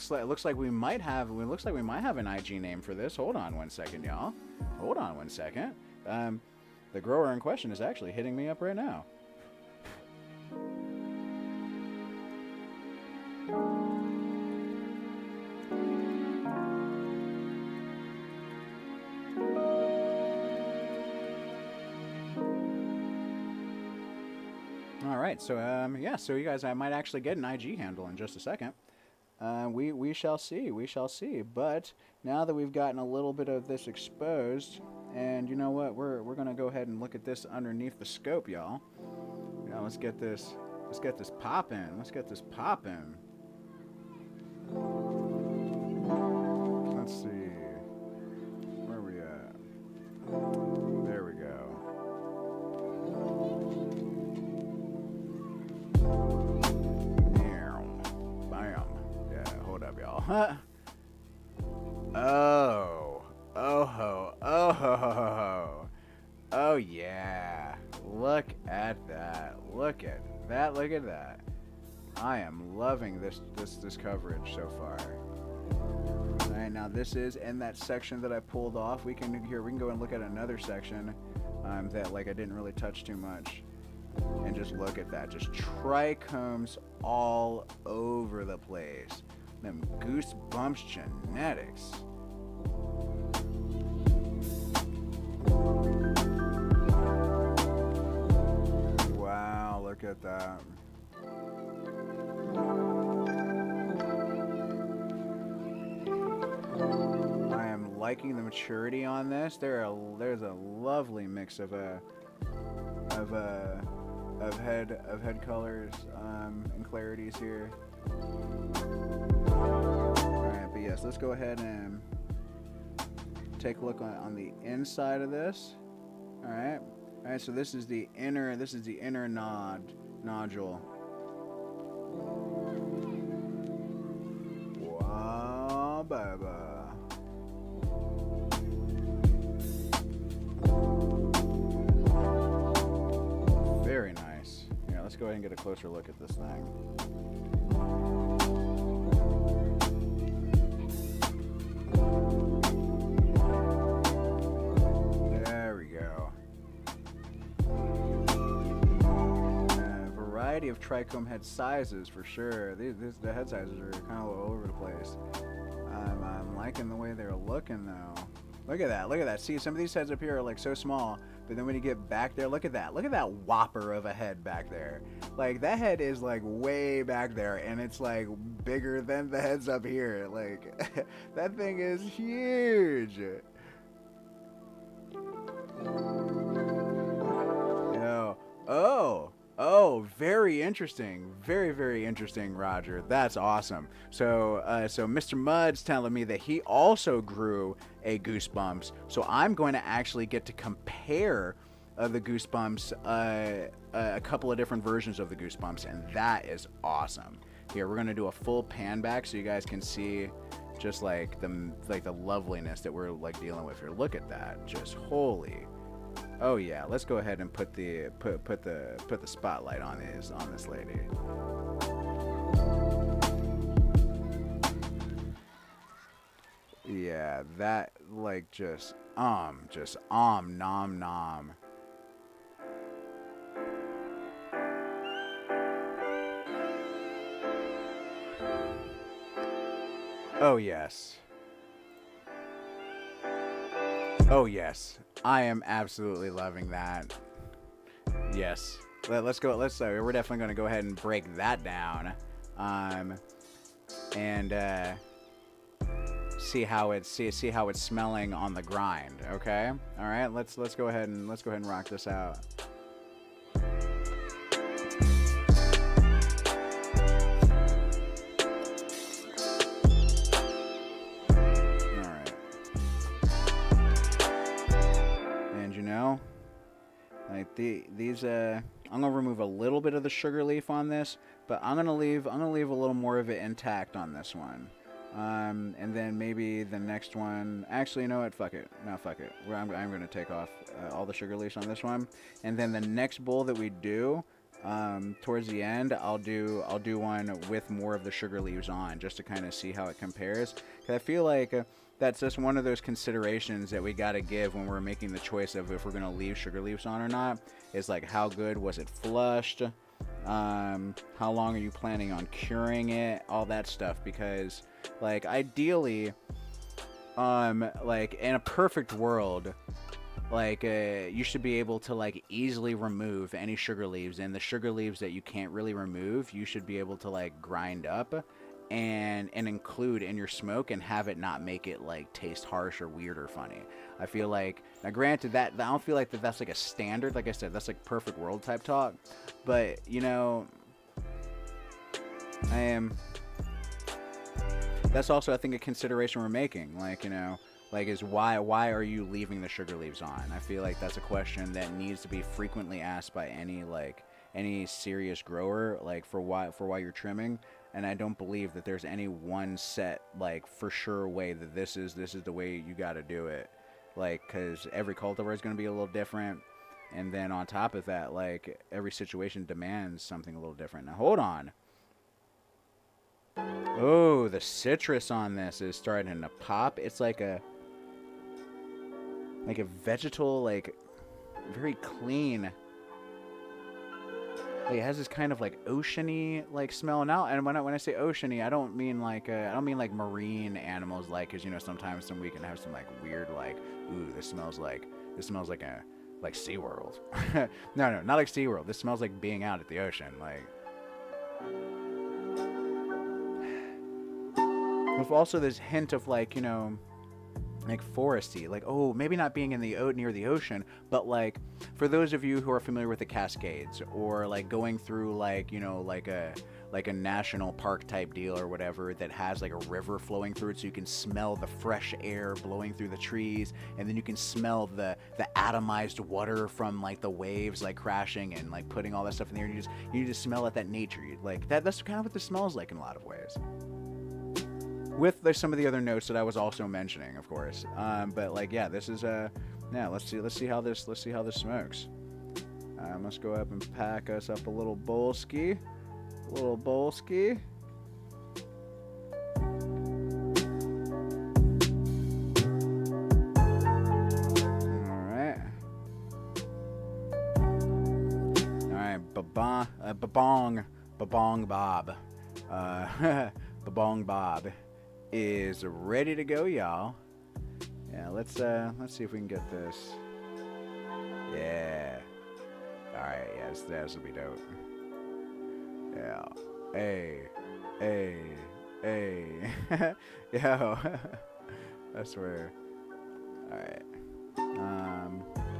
Looks like we might have an IG name for this. Hold on one second, y'all. Hold on one second. The grower in question is actually hitting me up right now. All right, so yeah, so you guys, I might actually get an IG handle in just a second. We shall see. But now that we've gotten a little bit of this exposed, and you know what, we're gonna go ahead and look at this underneath the scope, y'all. Now let's get this popping. Let's see. Where are we at? There we go. Huh? Oh. Oh ho. Oh ho ho ho ho. Oh yeah. Look at that. Look at that. Look at that. I am loving this coverage so far. Alright, now this is in that section that I pulled off. We can go and look at another section that like I didn't really touch too much. And just look at that. Just trichomes all over the place. Them Goosebumps genetics. Wow, look at that. I am liking the maturity on this. There's a lovely mix of head colors and clarities here. Alright, but yes, let's go ahead and take a look on the inside of this. Alright. Alright, so this is the inner nodule. Wow, baby. Very nice. Yeah, let's go ahead and get a closer look at this thing. There we go. Variety of trichome head sizes for sure. The head sizes are kind of all over the place. I'm liking the way they're looking though. Look at that. Look at that. See, some of these heads up here are like so small, but then when you get back there, look at that. Look at that whopper of a head back there. Like that head is like way back there, and it's like bigger than the heads up here. Like that thing is huge. Yo. Oh, very interesting. Very, very interesting, Roger. That's awesome. So Mr. Mudd's telling me that he also grew a Goosebumps. So I'm going to actually get to compare the Goosebumps, a couple of different versions of the Goosebumps, and that is awesome. Here, we're going to do a full pan back so you guys can see just like the loveliness that we're like dealing with here. Look at that. Just holy. Oh yeah, let's go ahead and put the spotlight on this lady. Yeah, that like just nom nom. Oh yes. Oh yes, I am absolutely loving that. Yes, let's go. We're definitely going to go ahead and break that down, and see how it's smelling on the grind. Okay, all right. Let's go ahead and rock this out. Like these I'm gonna remove a little bit of the sugar leaf on this, but I'm gonna leave a little more of it intact on this one, and then maybe the next one. Actually, you know what? Fuck it. No, fuck it. I'm gonna take off all the sugar leaves on this one, and then the next bowl that we do, towards the end, I'll do one with more of the sugar leaves on, just to kind of see how it compares. 'Cause I feel like that's just one of those considerations that we got to give when we're making the choice of if we're going to leave sugar leaves on or not. Is like, how good was it flushed? How long are you planning on curing it? All that stuff. Because like ideally, like in a perfect world, like you should be able to like easily remove any sugar leaves, and the sugar leaves that you can't really remove, you should be able to like grind up and include in your smoke and have it not make it like taste harsh or weird or funny. I feel like, now granted that I don't feel like that's like a standard, like I said, that's like perfect world type talk, but you know, that's also I think a consideration we're making, like, you know, like is why are you leaving the sugar leaves on? I feel like that's a question that needs to be frequently asked by any serious grower, like for why you're trimming. and I don't believe that there's any one set, like, for sure way that this is the way you got to do it. Like, because every cultivar is going to be a little different. And then on top of that, like, every situation demands something a little different. Now, hold on. Oh, the citrus on this is starting to pop. It's like a vegetal, like, very clean. Like, it has this kind of like oceany like smell. Now, and when I say oceany, I don't mean like marine animals, like, because, you know, sometimes we can have some like weird, like, ooh, this smells like SeaWorld. No, not like SeaWorld. This smells like being out at the ocean, like. With also this hint of, like, you know, like foresty, like, oh, maybe not being in the near the ocean, but like for those of you who are familiar with the Cascades, or like going through, like, you know, like a national park type deal or whatever that has like a river flowing through it, so you can smell the fresh air blowing through the trees, and then you can smell the atomized water from like the waves like crashing and like putting all that stuff in the air, and you just smell that nature. Like that's kind of what this smells like in a lot of ways. With some of the other notes that I was also mentioning, of course. But like, yeah, this is yeah. Let's see how this smokes. Let's go up and pack us up a little bolski. All right, Babong Bob. Babong Bob is ready to go, y'all. Yeah, let's see if we can get this. Yeah. All right, yeah, this will be dope. Yeah. Hey. Yo. I swear. All right.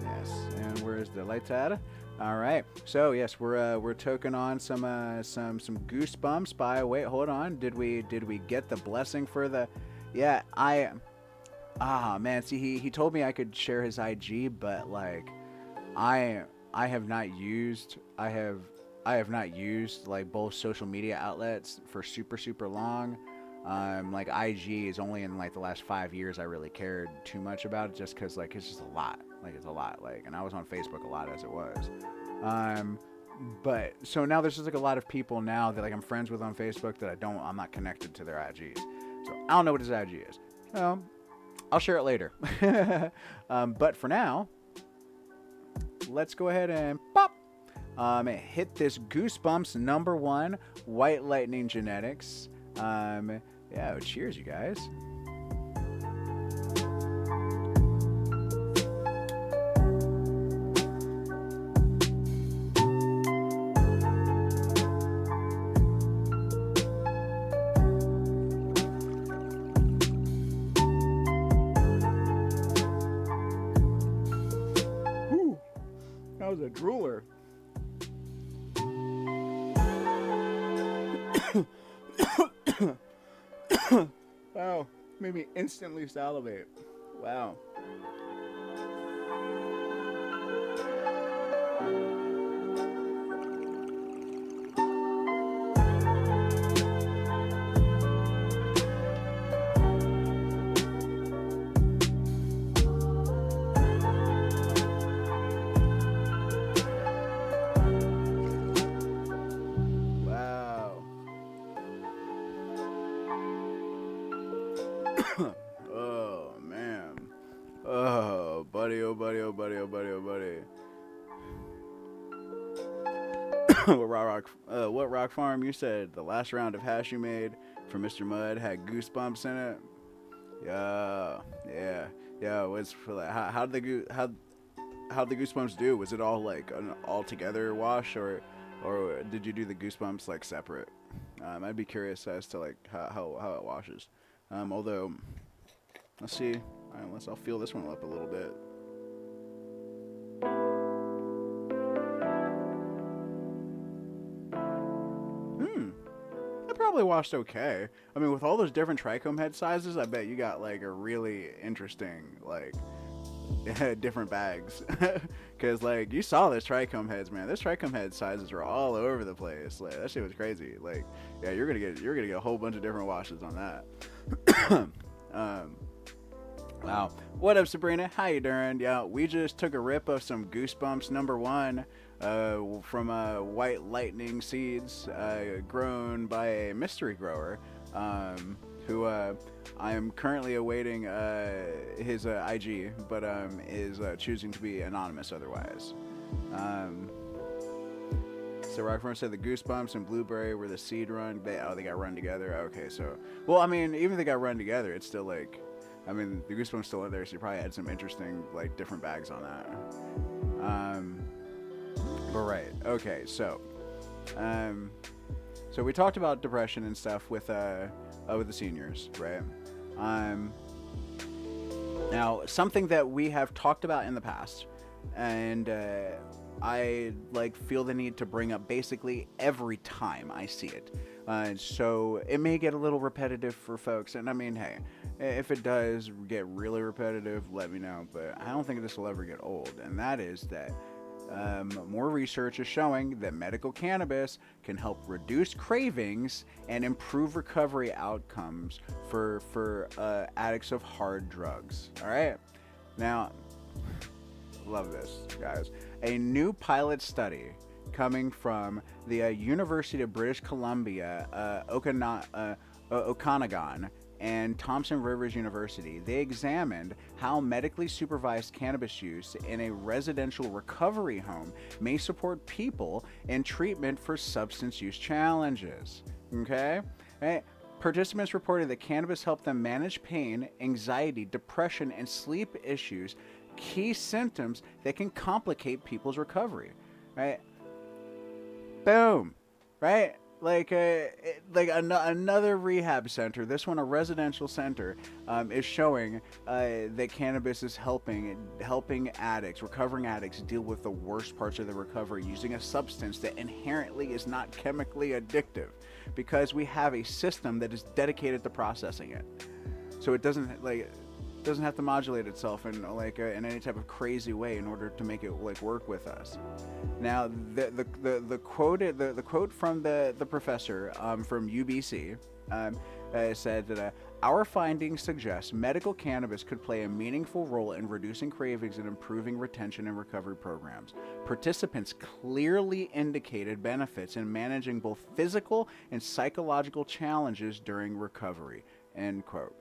Yes. And where's the lights at? All right. So yes, we're toking on some goosebumps by. Wait, hold on. Did we get the blessing for the? Yeah, man. See, he told me I could share his IG, but like, I have not used like both social media outlets for super long. Like IG is only in like the last 5 years I really cared too much about it, just because like it's just a lot. Like it's a lot. Like, and I was on Facebook a lot as it was. But so now there's just like a lot of people now that like I'm friends with on Facebook that I'm not connected to their IGs. So I don't know what his IG is. I'll share it later. But for now, let's go ahead and pop. Hit this Goosebumps #1 White Lightning Genetics. Yeah, cheers, you guys. Ooh, that was a drooler. Wow, made me instantly salivate. Wow. Oh man. Oh buddy, oh buddy, oh buddy, oh buddy, oh buddy. What rock farm you said the last round of hash you made for Mr. Mud had goosebumps in it? Yeah. What's for like? How'd the goosebumps do? Was it all like an all together wash, or did you do the goosebumps like separate? I'd be curious as to like how it washes. Although, let's see. I'll feel this one up a little bit. It probably washed okay. I mean, with all those different trichome head sizes, I bet you got like a really interesting different bags. Because, like, you saw this trichome heads, man. This trichome head sizes were all over the place. Like, that shit was crazy. Like, yeah, you're gonna get a whole bunch of different washes on that. Wow. What up, Sabrina? How you doing? Yeah, we just took a rip of some Goosebumps #1 from White Lightning Seeds, grown by a mystery grower, who I am currently awaiting his IG, but is choosing to be anonymous otherwise. So Rockford said the Goosebumps and Blueberry were the seed run. They got run together. Okay, so, well, I mean, even if they got run together, it's still like, I mean, the Goosebumps still in there, so you probably had some interesting, like, different bags on that. But right, okay, so we talked about depression and stuff with the seniors, right? Now, something that we have talked about in the past, and I like feel the need to bring up basically every time I see it. So it may get a little repetitive for folks, and I mean, hey, if it does get really repetitive, let me know. But I don't think this will ever get old, and that is that more research is showing that medical cannabis can help reduce cravings and improve recovery outcomes for addicts of hard drugs. All right, now, love this, guys. A new pilot study coming from the University of British Columbia, Okanagan, and Thompson Rivers University. They examined how medically supervised cannabis use in a residential recovery home may support people in treatment for substance use challenges. Okay? Right? Participants reported that cannabis helped them manage pain, anxiety, depression, and sleep issues, key symptoms that can complicate people's recovery. Right? Boom. Right? Like another rehab center, this one a residential center, is showing that cannabis is helping addicts, recovering addicts, deal with the worst parts of the recovery using a substance that inherently is not chemically addictive, because we have a system that is dedicated to processing it, so it doesn't have to modulate itself in in any type of crazy way in order to make it work with us. Now, the quote from the professor from UBC said that our findings suggest medical cannabis could play a meaningful role in reducing cravings and improving retention and recovery programs. Participants clearly indicated benefits in managing both physical and psychological challenges during recovery. End quote.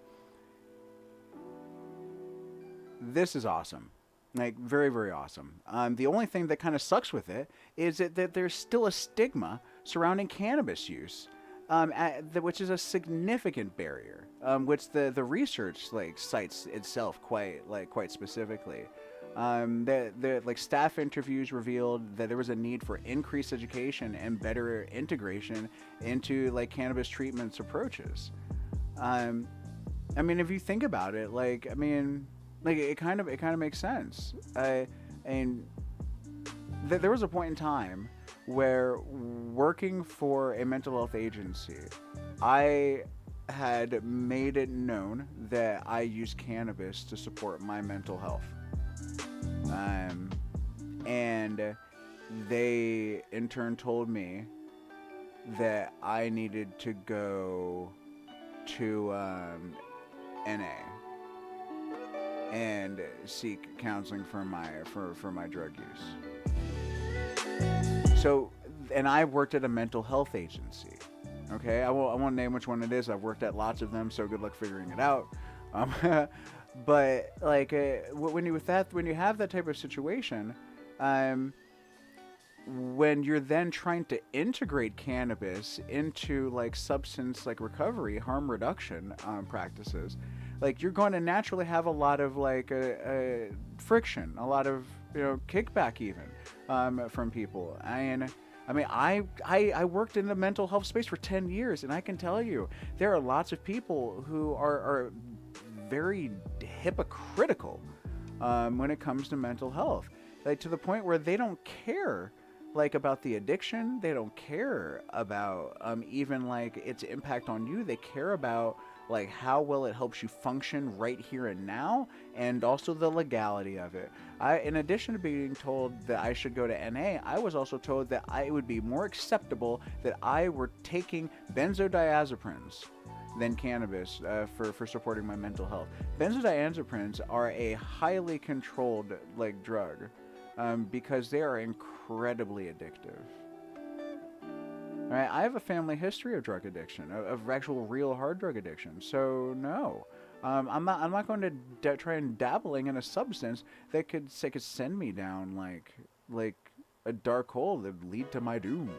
This is awesome. Like, very, very awesome. The only thing that kind of sucks with it is that there's still a stigma surrounding cannabis use, which is a significant barrier, which the research cites itself quite specifically. The staff interviews revealed that there was a need for increased education and better integration into cannabis treatments approaches. I mean, if you think about it, it kind of makes sense. And there was a point in time where, working for a mental health agency, I had made it known that I use cannabis to support my mental health. And they in turn told me that I needed to go to NA and seek counseling for my drug use. So, and I worked at a mental health agency. Okay, I won't name which one it is. I've worked at lots of them, so good luck figuring it out. But when you have that type of situation, when you're then trying to integrate cannabis into substance recovery, harm reduction practices, you're going to naturally have a lot of friction, a lot of kickback even from people. And I mean, I worked in the mental health space for 10 years, and I can tell you there are lots of people who are very hypocritical when it comes to mental health, to the point where they don't care about the addiction. They don't care about even its impact on you. They care about like how well it helps you function right here and now, and also the legality of it. In addition to being told that I should go to NA, I was also told that it would be more acceptable that I were taking benzodiazepines than cannabis for supporting my mental health. Benzodiazepines are a highly controlled like drug because they are incredibly addictive. Right? I have a family history of drug addiction, of actual real hard drug addiction. So no, I'm not going to try and dabbling in a substance that could send me down like a dark hole that would lead to my doom.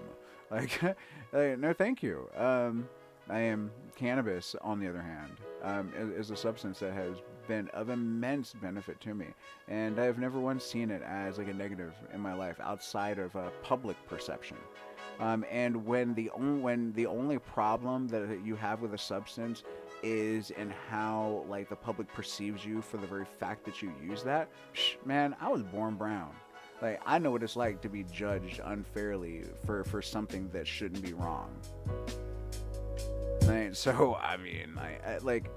Like, no, thank you. I am cannabis, on the other hand, is a substance that has been of immense benefit to me, and I have never once seen it as like a negative in my life outside of public perception. And when the only problem that you have with a substance is in how like the public perceives you for the very fact that you use that, man, I was born brown. Like, I know what it's like to be judged unfairly for something that shouldn't be wrong. Right? So I mean, I like,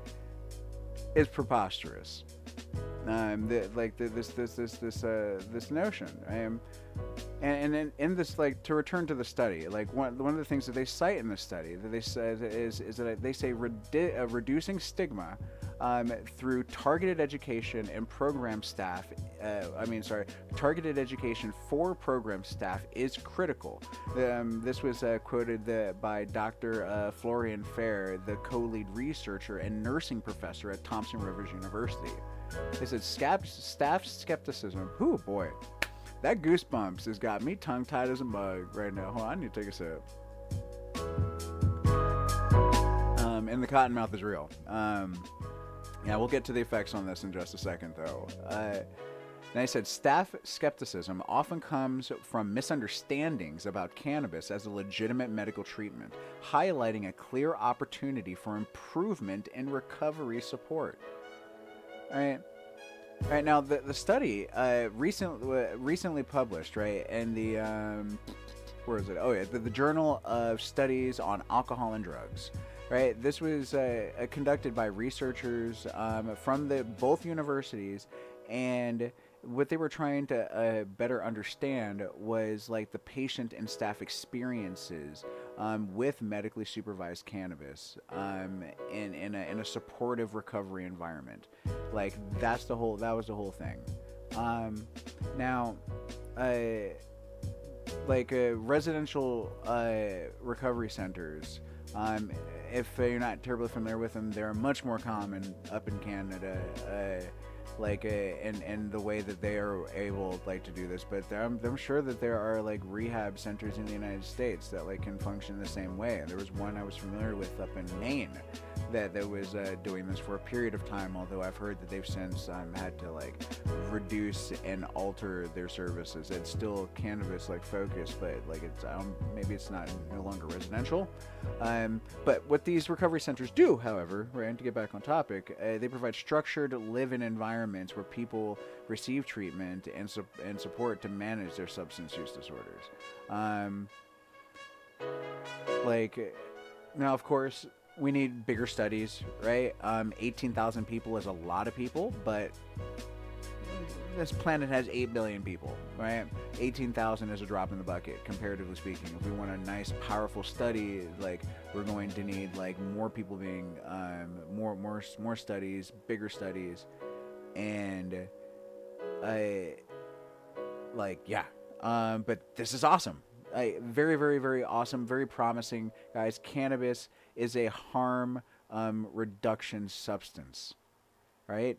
it's preposterous. This notion. And in this, like, to return to the study, like one of the things that they cite in the study that they said is that they say reducing stigma through targeted education and program staff. Targeted education for program staff is critical. This was quoted by Dr. Florian Fair, the co-lead researcher and nursing professor at Thompson Rivers University. They said staff skepticism. Ooh, boy. That Goosebumps has got me tongue-tied as a mug right now. Hold on, I need to take a sip. And the cotton mouth is real. Yeah, we'll get to the effects on this in just a second, though. They said staff skepticism often comes from misunderstandings about cannabis as a legitimate medical treatment, highlighting a clear opportunity for improvement in recovery support. All right, now the study recently published, right, in the where is it? Oh yeah, the Journal of Studies on Alcohol and Drugs. Right, this was conducted by researchers from both universities, and what they were trying to better understand was like the patient and staff experiences with medically supervised cannabis in a supportive recovery environment. Like that was the whole thing. Now, residential recovery centers. If you're not terribly familiar with them, they're much more common up in Canada, in the way that they are able like to do this. But I'm sure that there are like rehab centers in the United States that like can function the same way. There was one I was familiar with up in Maine that was doing this for a period of time. Although I've heard that they've since had to like reduce and alter their services. It's still cannabis like focused, but like it's maybe it's no longer residential. But what these recovery centers do, however, right, to get back on topic, they provide structured live-in environments where people receive treatment and support to manage their substance use disorders. Now, of course, we need bigger studies, right? 18,000 people is a lot of people, but this planet has 8 billion people, right? 18,000 is a drop in the bucket, comparatively speaking. If we want a nice, powerful study, like, we're going to need like more people being, more studies, bigger studies, and but this is awesome. Very, very, very awesome, very promising, guys. Cannabis is a harm reduction substance, right?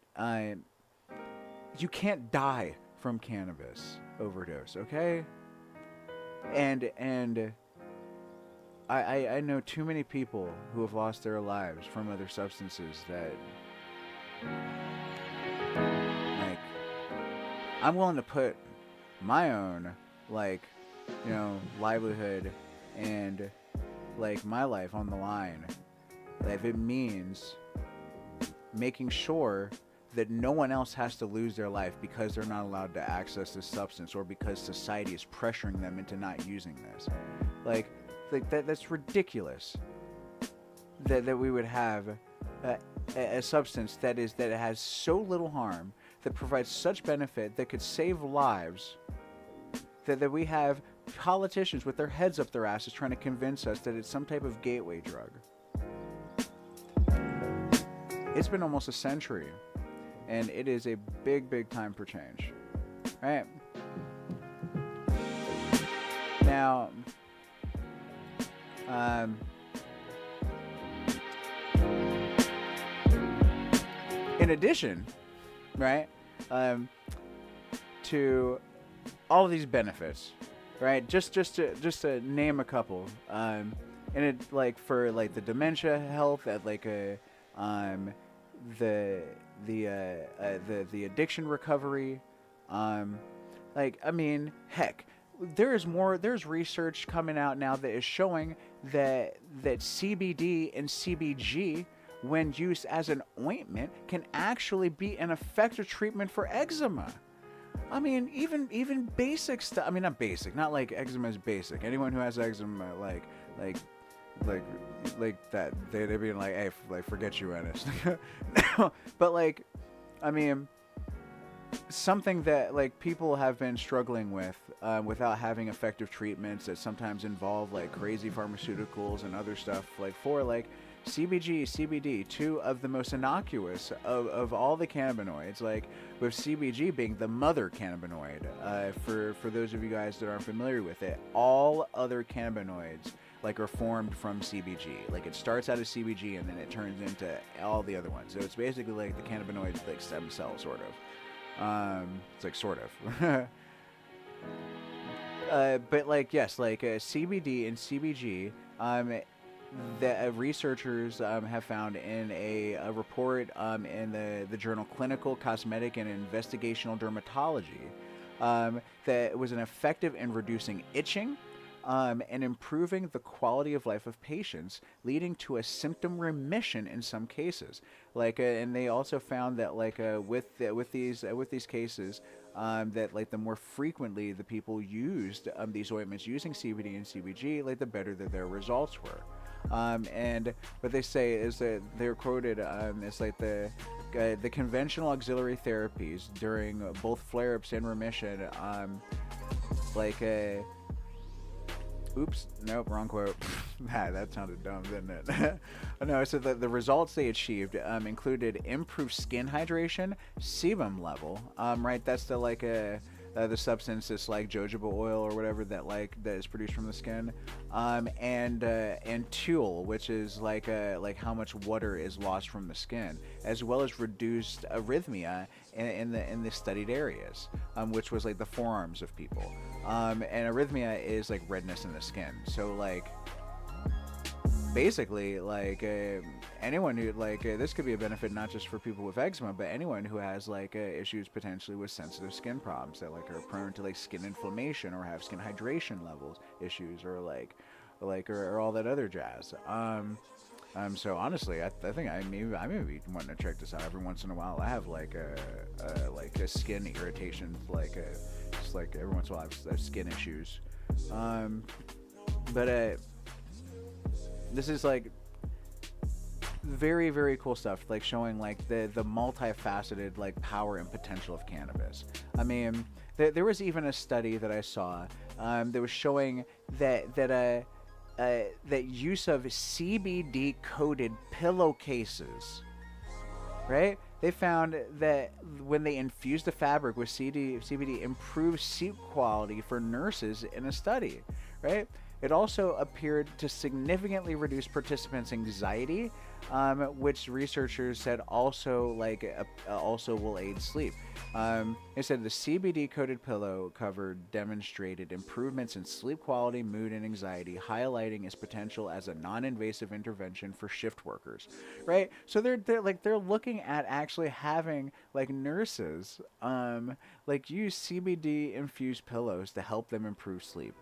You can't die from cannabis overdose, okay? And I know too many people who have lost their lives from other substances that, like, I'm willing to put my own, like, you know, livelihood and like my life on the line if it means making sure that no one else has to lose their life because they're not allowed to access this substance or because society is pressuring them into not using this. Like that's ridiculous that we would have uh, a substance that has so little harm, that provides such benefit, that could save lives, that we have politicians with their heads up their asses trying to convince us that it's some type of gateway drug. It's been almost a century, and it is a big time for change. Right? Now, in addition, right, to all of these benefits, right? Just to name a couple, and it like for like the dementia health at like a the addiction recovery, like I mean, heck, there's research coming out now that is showing that CBD and CBG, when used as an ointment, can actually be an effective treatment for eczema. I mean, even basic stuff. I mean, not basic, not like eczema is basic. Anyone who has eczema, like that, they'd be like, hey, like forget you, Ennis. But like, I mean, something that like people have been struggling with without having effective treatments that sometimes involve like crazy pharmaceuticals and other stuff, like for like CBG, CBD, two of the most innocuous of all the cannabinoids, like with CBG being the mother cannabinoid. For those of you guys that aren't familiar with it, all other cannabinoids like are formed from CBG. Like it starts out as CBG and then it turns into all the other ones. So it's basically like the cannabinoids like stem cell sort of. It's like sort of. But like yes, like CBD and CBG. That researchers have found in a report in the journal Clinical Cosmetic and Investigational Dermatology that was an effective in reducing itching and improving the quality of life of patients, leading to a symptom remission in some cases. Like, and they also found that like with these cases, that like the more frequently the people used these ointments using CBD and CBG, like the better that their results were. And what they say is that they're quoted as like the conventional auxiliary therapies during both flare-ups and remission, like oops, nope, wrong quote. That sounded dumb, didn't it? No, so the results they achieved included improved skin hydration, sebum level, right? That's the like the substance that's like jojoba oil or whatever that is produced from the skin, and teal, which is like how much water is lost from the skin, as well as reduced arrhythmia in the studied areas, which was like the forearms of people, and arrhythmia is like redness in the skin. So like basically like anyone who like this could be a benefit not just for people with eczema, but anyone who has like issues potentially with sensitive skin problems that like are prone to like skin inflammation or have skin hydration levels issues or or all that other jazz. So honestly, I think I may be wanting to check this out every once in a while. I have like a skin irritation, just like every once in a while I have skin issues, but this is like very, very cool stuff, like showing like the multifaceted like power and potential of cannabis. I mean, there was even a study that I saw that was showing that use of CBD coated pillowcases, right? They found that when they infused the fabric with CBD improved sleep quality for nurses in a study, right? It also appeared to significantly reduce participants' anxiety, which researchers said also also will aid sleep. They said the CBD-coated pillow cover demonstrated improvements in sleep quality, mood, and anxiety, highlighting its potential as a non-invasive intervention for shift workers. Right? So they're looking at actually having like nurses like use CBD infused pillows to help them improve sleep.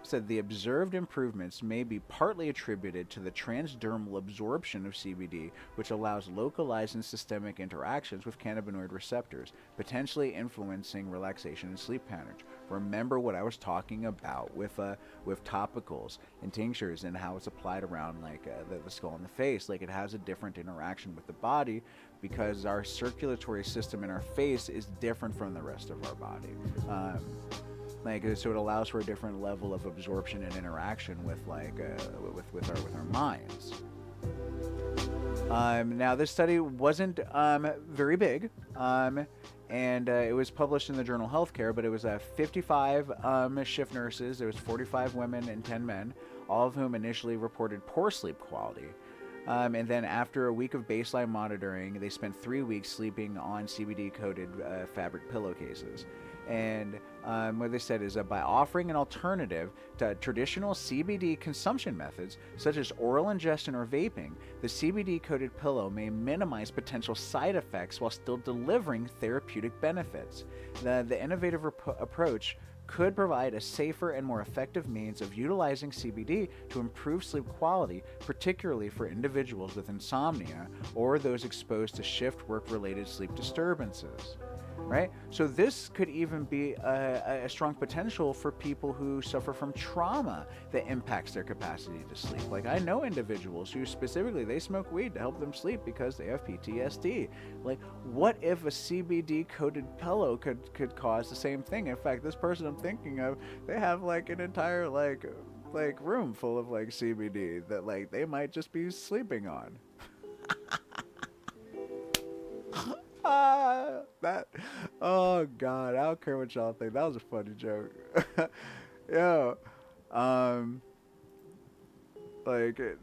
Said the observed improvements may be partly attributed to the transdermal absorption of CBD, which allows localized and systemic interactions with cannabinoid receptors, potentially influencing relaxation and sleep patterns. Remember what I was talking about with topicals and tinctures and how it's applied around like the skull and the face. Like it has a different interaction with the body because our circulatory system in our face is different from the rest of our body. So it allows for a different level of absorption and interaction with with our minds. Now this study wasn't very big, and it was published in the journal Healthcare, but it was 55 shift nurses. There was 45 women and 10 men, all of whom initially reported poor sleep quality. And then after a week of baseline monitoring, they spent 3 weeks sleeping on CBD-coated fabric pillowcases. And what they said is that by offering an alternative to traditional CBD consumption methods, such as oral ingestion or vaping, the CBD-coated pillow may minimize potential side effects while still delivering therapeutic benefits. The innovative approach could provide a safer and more effective means of utilizing CBD to improve sleep quality, particularly for individuals with insomnia or those exposed to shift work-related sleep disturbances. Right? So this could even be a strong potential for people who suffer from trauma that impacts their capacity to sleep. Like I know individuals who specifically, they smoke weed to help them sleep because they have PTSD. Like what if a CBD coated pillow could cause the same thing? In fact, this person I'm thinking of, they have like an entire like room full of like CBD that like they might just be sleeping on. Oh god, I don't care what y'all think. That was a funny joke. Yo,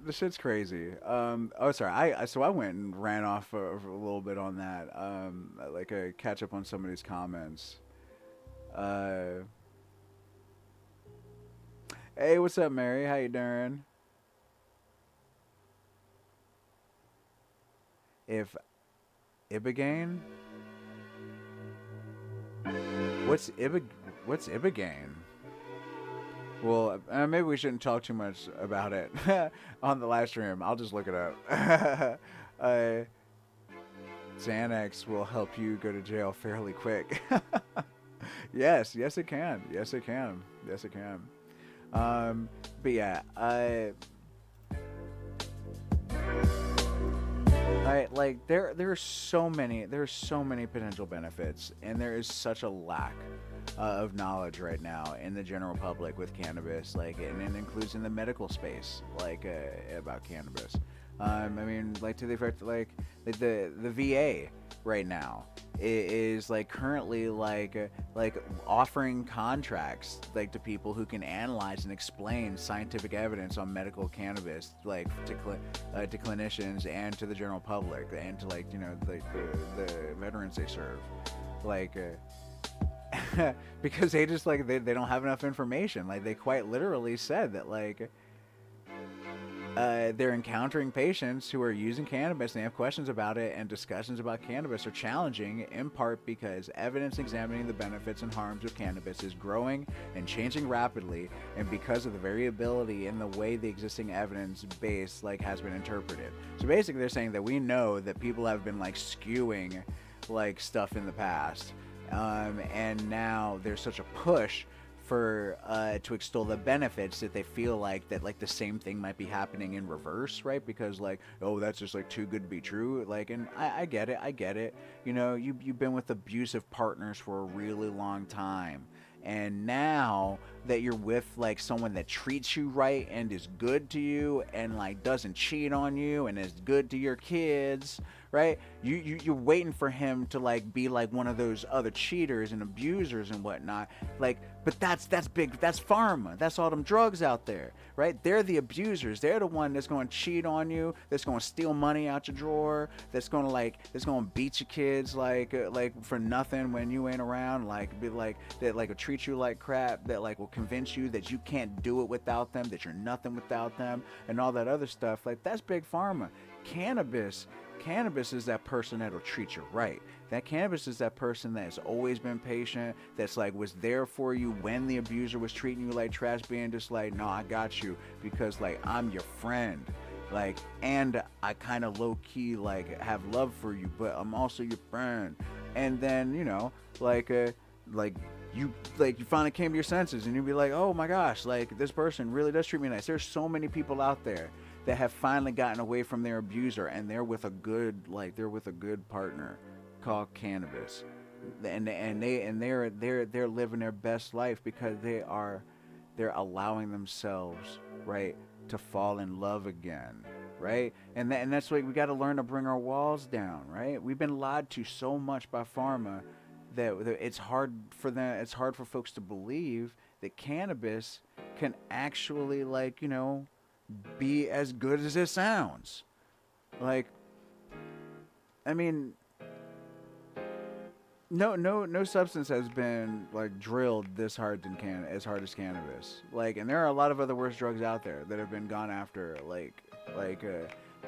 this shit's crazy. Sorry, I went and ran off a little bit on that. Catch up on some of these comments. Hey, what's up, Mary? How you doing? If Ibogaine? What's Ibogaine? Well, maybe we shouldn't talk too much about it on the live stream. I'll just look it up. Xanax will help you go to jail fairly quick. Yes, it can. Yes, it can. But yeah, there are so many potential benefits, and there is such a lack of knowledge right now in the general public with cannabis, and it includes in the medical space, about cannabis. To the effect, the VA right now is currently offering contracts to people who can analyze and explain scientific evidence on medical cannabis to clinicians and to the general public and to the veterans they serve, because they just they don't have enough information. They quite literally said that they're encountering patients who are using cannabis and they have questions about it, and discussions about cannabis are challenging, in part because evidence examining the benefits and harms of cannabis is growing and changing rapidly, and because of the variability in the way the existing evidence base has been interpreted. So basically they're saying that we know that people have been skewing stuff in the past, and now there's such a push for to extol the benefits that they feel that the same thing might be happening in reverse, right? Because that's just too good to be true. And I get it. You've been with abusive partners for a really long time, and now that you're with someone that treats you right and is good to you and doesn't cheat on you and is good to your kids, right? You're waiting for him to be one of those other cheaters and abusers and whatnot. But that's big. That's pharma. That's all them drugs out there, right? They're the abusers. They're the one that's going to cheat on you. That's going to steal money out your drawer. That's going to beat your kids for nothing when you ain't around. That will treat you like crap. That will convince you that you can't do it without them. That you're nothing without them, and all that other stuff. That's big pharma. Cannabis Cannabis is that person that'll treat you right. That cannabis is that person that's always been patient, that's like was there for you when the abuser was treating you like trash, being just like, no, I got you because like I'm your friend. Like, and I kind of low key like have love for you, but I'm also your friend. And then, you know, like you finally came to your senses and you'd be like, oh my gosh, like this person really does treat me nice. There's so many people out there that have finally gotten away from their abuser and they're with a good partner called cannabis. And they're living their best life because they're allowing themselves, right, to fall in love again, right? And that's why we got to learn to bring our walls down, right? We've been lied to so much by pharma that it's hard for folks to believe that cannabis can actually, like, you know, be as good as it sounds. Like, I mean, no substance has been like drilled this hard as hard as cannabis. Like, and there are a lot of other worse drugs out there that have been gone after,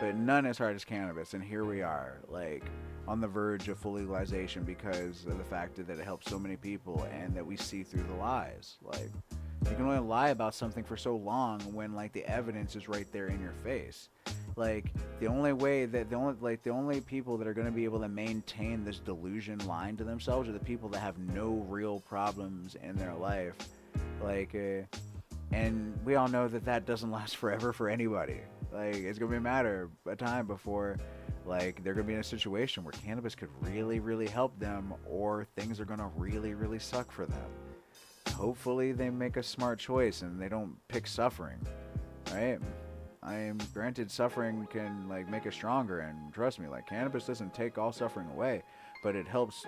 but none as hard as cannabis. And here we are, like, on the verge of full legalization because of the fact that it helps so many people and that we see through the lies. Like, you can only lie about something for so long when, like, the evidence is right there in your face. Like, the only people that are going to be able to maintain this delusion lying to themselves are the people that have no real problems in their life. Like, and we all know that doesn't last forever for anybody. Like, it's going to be a matter of time before, like, they're going to be in a situation where cannabis could really, really help them, or things are going to really, really suck for them. Hopefully they make a smart choice and they don't pick suffering, right? I am granted suffering can, like, make us stronger, and trust me, like, cannabis doesn't take all suffering away, but it helps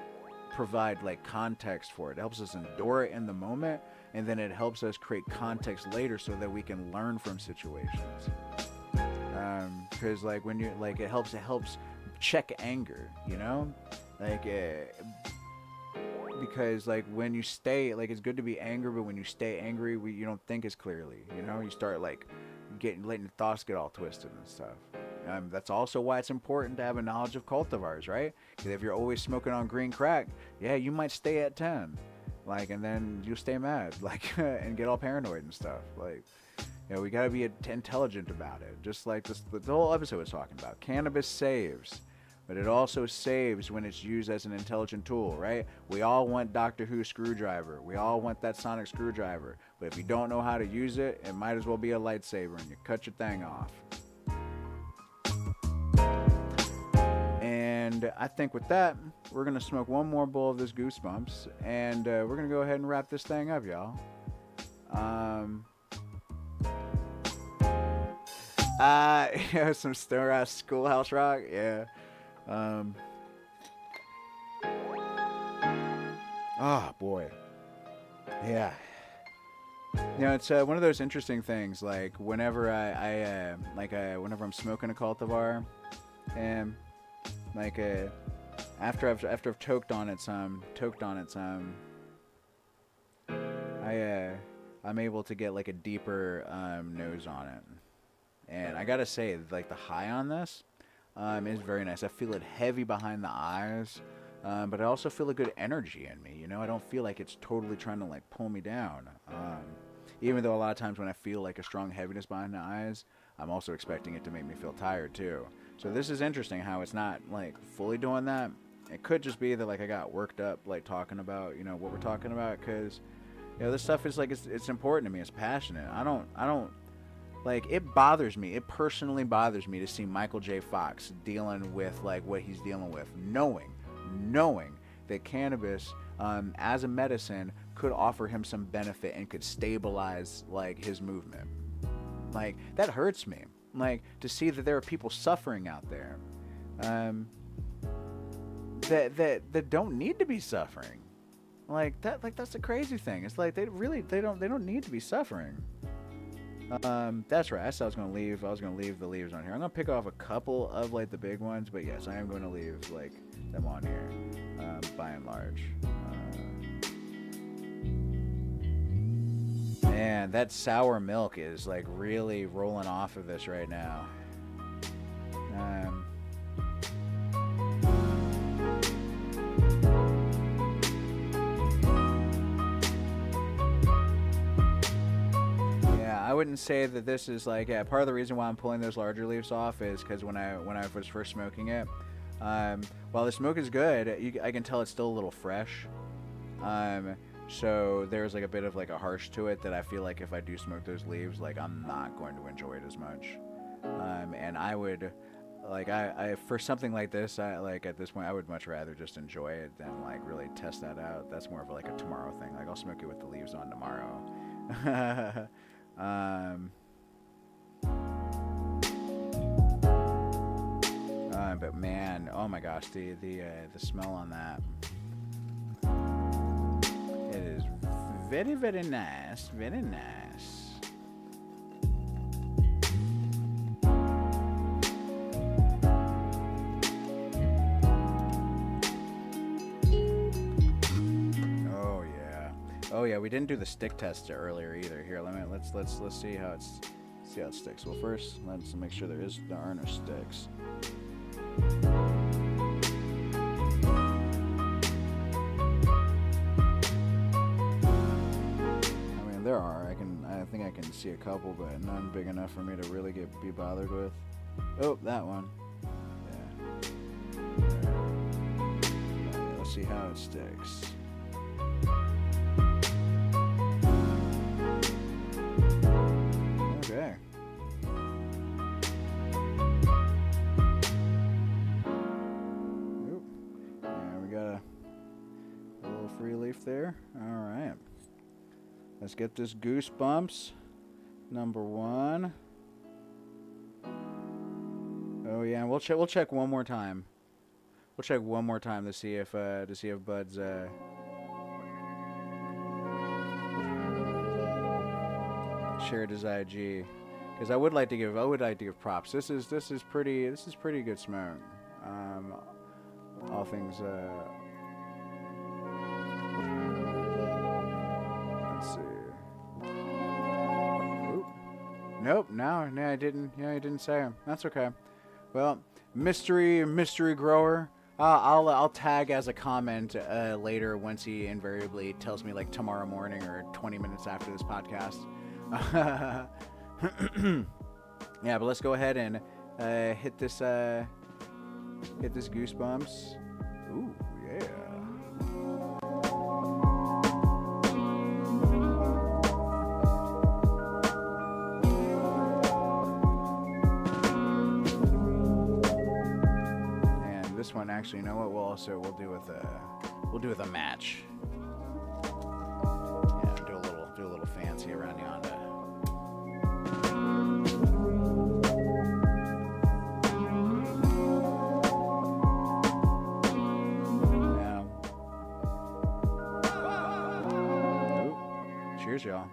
provide, like, context for it. It helps us endure it in the moment, and then it helps us create context later so that we can learn from situations. Because, like, when you, like, it helps check anger, you know, like, because, like, when you stay, like, it's good to be angry, but when you stay angry, you don't think as clearly, you know, you start, like, letting your thoughts get all twisted and stuff. That's also why it's important to have a knowledge of cultivars, right? Because if you're always smoking on green crack, yeah, you might stay at 10, like, and then you'll stay mad, like, and get all paranoid and stuff. Like, you know, we gotta be intelligent about it, just like the whole episode was talking about. Cannabis saves, but it also saves when it's used as an intelligent tool, right? We all want Doctor Who screwdriver. We all want that sonic screwdriver. But if you don't know how to use it, it might as well be a lightsaber and you cut your thing off. And I think with that, we're going to smoke one more bowl of this Goosebumps. And we're going to go ahead and wrap this thing up, y'all. Yeah, some stoner-ass Schoolhouse Rock. Yeah. Oh boy, yeah. You know, it's one of those interesting things. Like, whenever whenever I'm smoking a cultivar, and like after I've toked on it some, I'm able to get, like, a deeper nose on it, and I gotta say, like, the high on this is very nice. I feel it heavy behind the eyes, but I also feel a good energy in me. You know, I don't feel like it's totally trying to, like, pull me down. Even though a lot of times when I feel, like, a strong heaviness behind the eyes, I'm also expecting it to make me feel tired too. So this is interesting how it's not, like, fully doing that. It could just be that, like, I got worked up, like, talking about, you know, what we're talking about, because, you know, this stuff is, like, it's important to me. It's passionate. I don't. Like, it bothers me. It personally bothers me to see Michael J. Fox dealing with, like, what he's dealing with, knowing that cannabis, as a medicine, could offer him some benefit and could stabilize, like, his movement. Like, that hurts me. Like, to see that there are people suffering out there, that don't need to be suffering. Like, that's the crazy thing. It's like they don't need to be suffering. That's right. I said I was gonna leave the leaves on here. I'm gonna pick off a couple of, like, the big ones, but yes, I am going to leave, like, them on here, by and large. Man, that sour milk is, like, really rolling off of this right now. wouldn't say that this is like, yeah, part of the reason why I'm pulling those larger leaves off is because when I was first smoking it, while the smoke is good, I can tell it's still a little fresh. So there's like a bit of like a harsh to it that I feel like if I do smoke those leaves, like I'm not going to enjoy it as much. And I would, like, I for something like this, like at this point, I would much rather just enjoy it than like really test that out. That's more of like a tomorrow thing. Like I'll smoke it with the leaves on tomorrow. But man, oh my gosh, the smell on that. It is very, very nice. Very nice. Oh yeah. Oh yeah. We didn't do the stick test earlier either. Here, let's see how it sticks. Well, first let's make sure there are no sticks. There are. I think I can see a couple, but none big enough for me to really be bothered with. Oh, that one. Yeah. Right, let's see how it sticks. Okay. Oop. Yeah, we got a little free leaf there. All right. Let's get this Goosebumps, number 1. Oh yeah, and we'll check one more time. We'll check one more time to see if Bud's shared his IG, because I would like to give props. This is pretty good smoke. All things. Let's see. Oop. Nope. No, I didn't. Yeah, I didn't say him. That's okay. Well, mystery grower. I'll tag as a comment later once he invariably tells me like tomorrow morning or 20 minutes after this podcast. Yeah, but let's go ahead and hit this Goosebumps. Ooh, yeah. This one, actually, you know what? We'll do with a match. Yeah, do a little fancy around yonder. Yeah. Ooh. Cheers, y'all.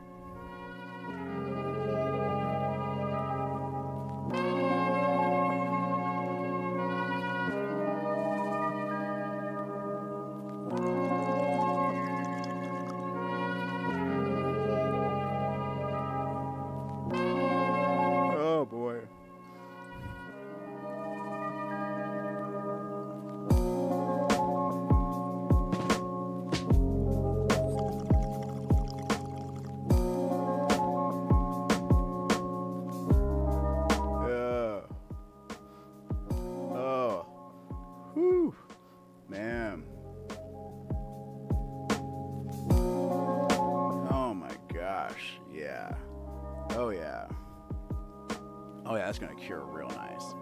That's gonna cure real nice.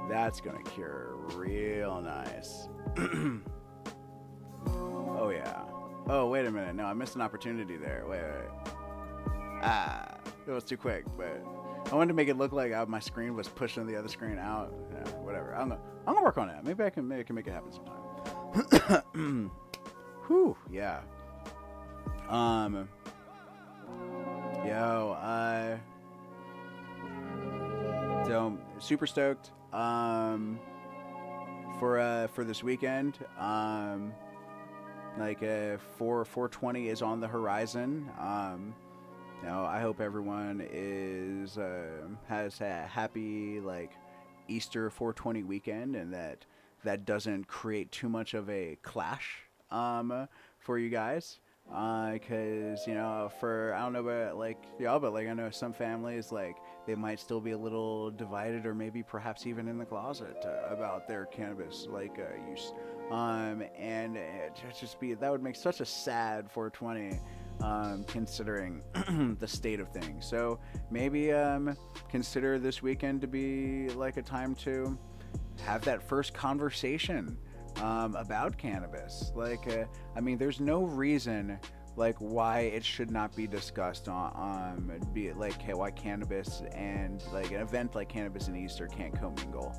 That's gonna cure real nice. Oh yeah. Oh, wait a minute. No, I missed an opportunity there. Wait. It was too quick, but I wanted to make it look like my screen was pushing the other screen out. Yeah, whatever. I'm gonna work on that. Maybe I can make it happen sometime. Whew. Yeah. So super stoked for this weekend. 420 is on the horizon. I hope everyone has a happy Easter 420 weekend, and that doesn't create too much of a clash for you guys. Because for I don't know about like y'all, but like I know some families like they might still be a little divided, or maybe perhaps even in the closet about their cannabis use. And just be that would make such a sad 420. Considering the state of things. So maybe consider this weekend to be like a time to have that first conversation about cannabis. There's no reason like why it should not be discussed be it like why cannabis and like an event like cannabis and Easter can't commingle.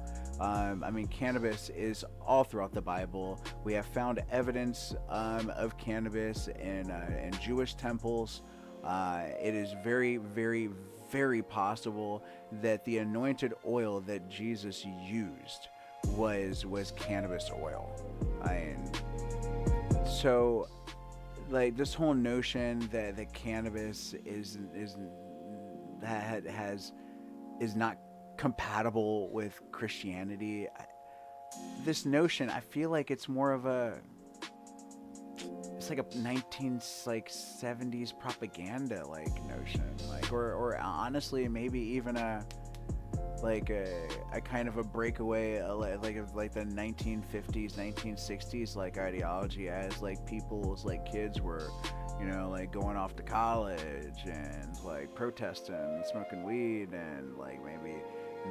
Cannabis is all throughout the Bible. We have found evidence of cannabis in Jewish temples. It is very, very, very possible that the anointed oil that Jesus used was cannabis oil. So like this whole notion that cannabis is not compatible with Christianity, this notion, I feel like it's more of it's like a 1970s propaganda like notion, like or honestly maybe even a kind of a breakaway like the 1950s 1960s like ideology, as like people's like kids were like going off to college and like protesting and smoking weed and like maybe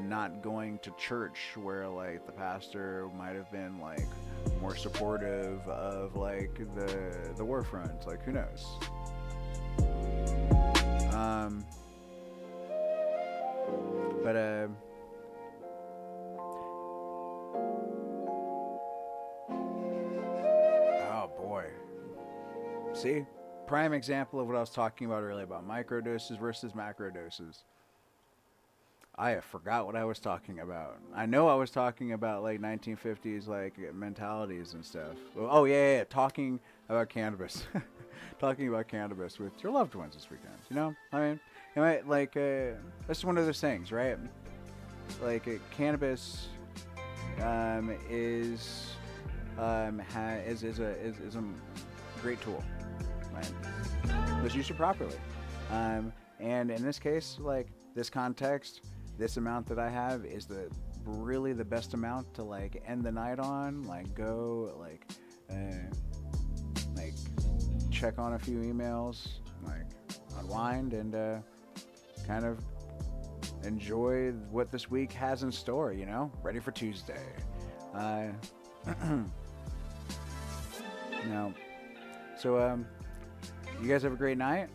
not going to church, where like the pastor might have been like more supportive of like the war front, like who knows. Oh boy, see, prime example of what I was talking about earlier about microdoses versus macrodoses. I forgot what I was talking about. I know I was talking about like 1950s like mentalities and stuff. Oh yeah. Talking about cannabis, talking about cannabis with your loved ones this weekend. That's one of those things, right? Like cannabis is a great tool, right? Let's use it properly. And in this case, like this context, this amount that I have is really the best amount to like end the night on. Like go like check on a few emails, like unwind and kind of enjoy what this week has in store. Ready for Tuesday. So you guys have a great night.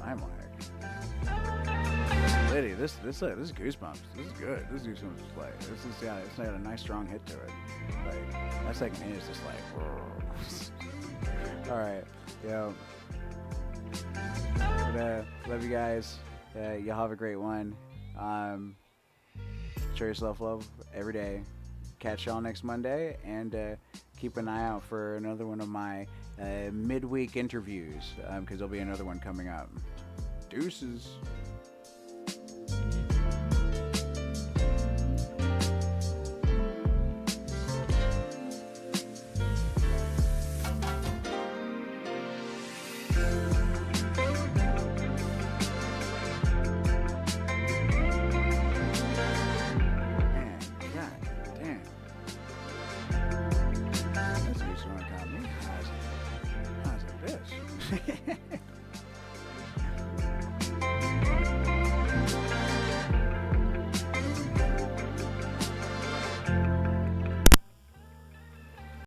I'm like, lady, this is Goosebumps. This is good. This Goosebumps is like, it's got a nice strong hit to it. Like that second hit is just like, all right, love you guys. Y'all have a great one. Show yourself love every day. Catch y'all next Monday, and keep an eye out for another one of my midweek interviews, because there'll be another one coming up. Deuces.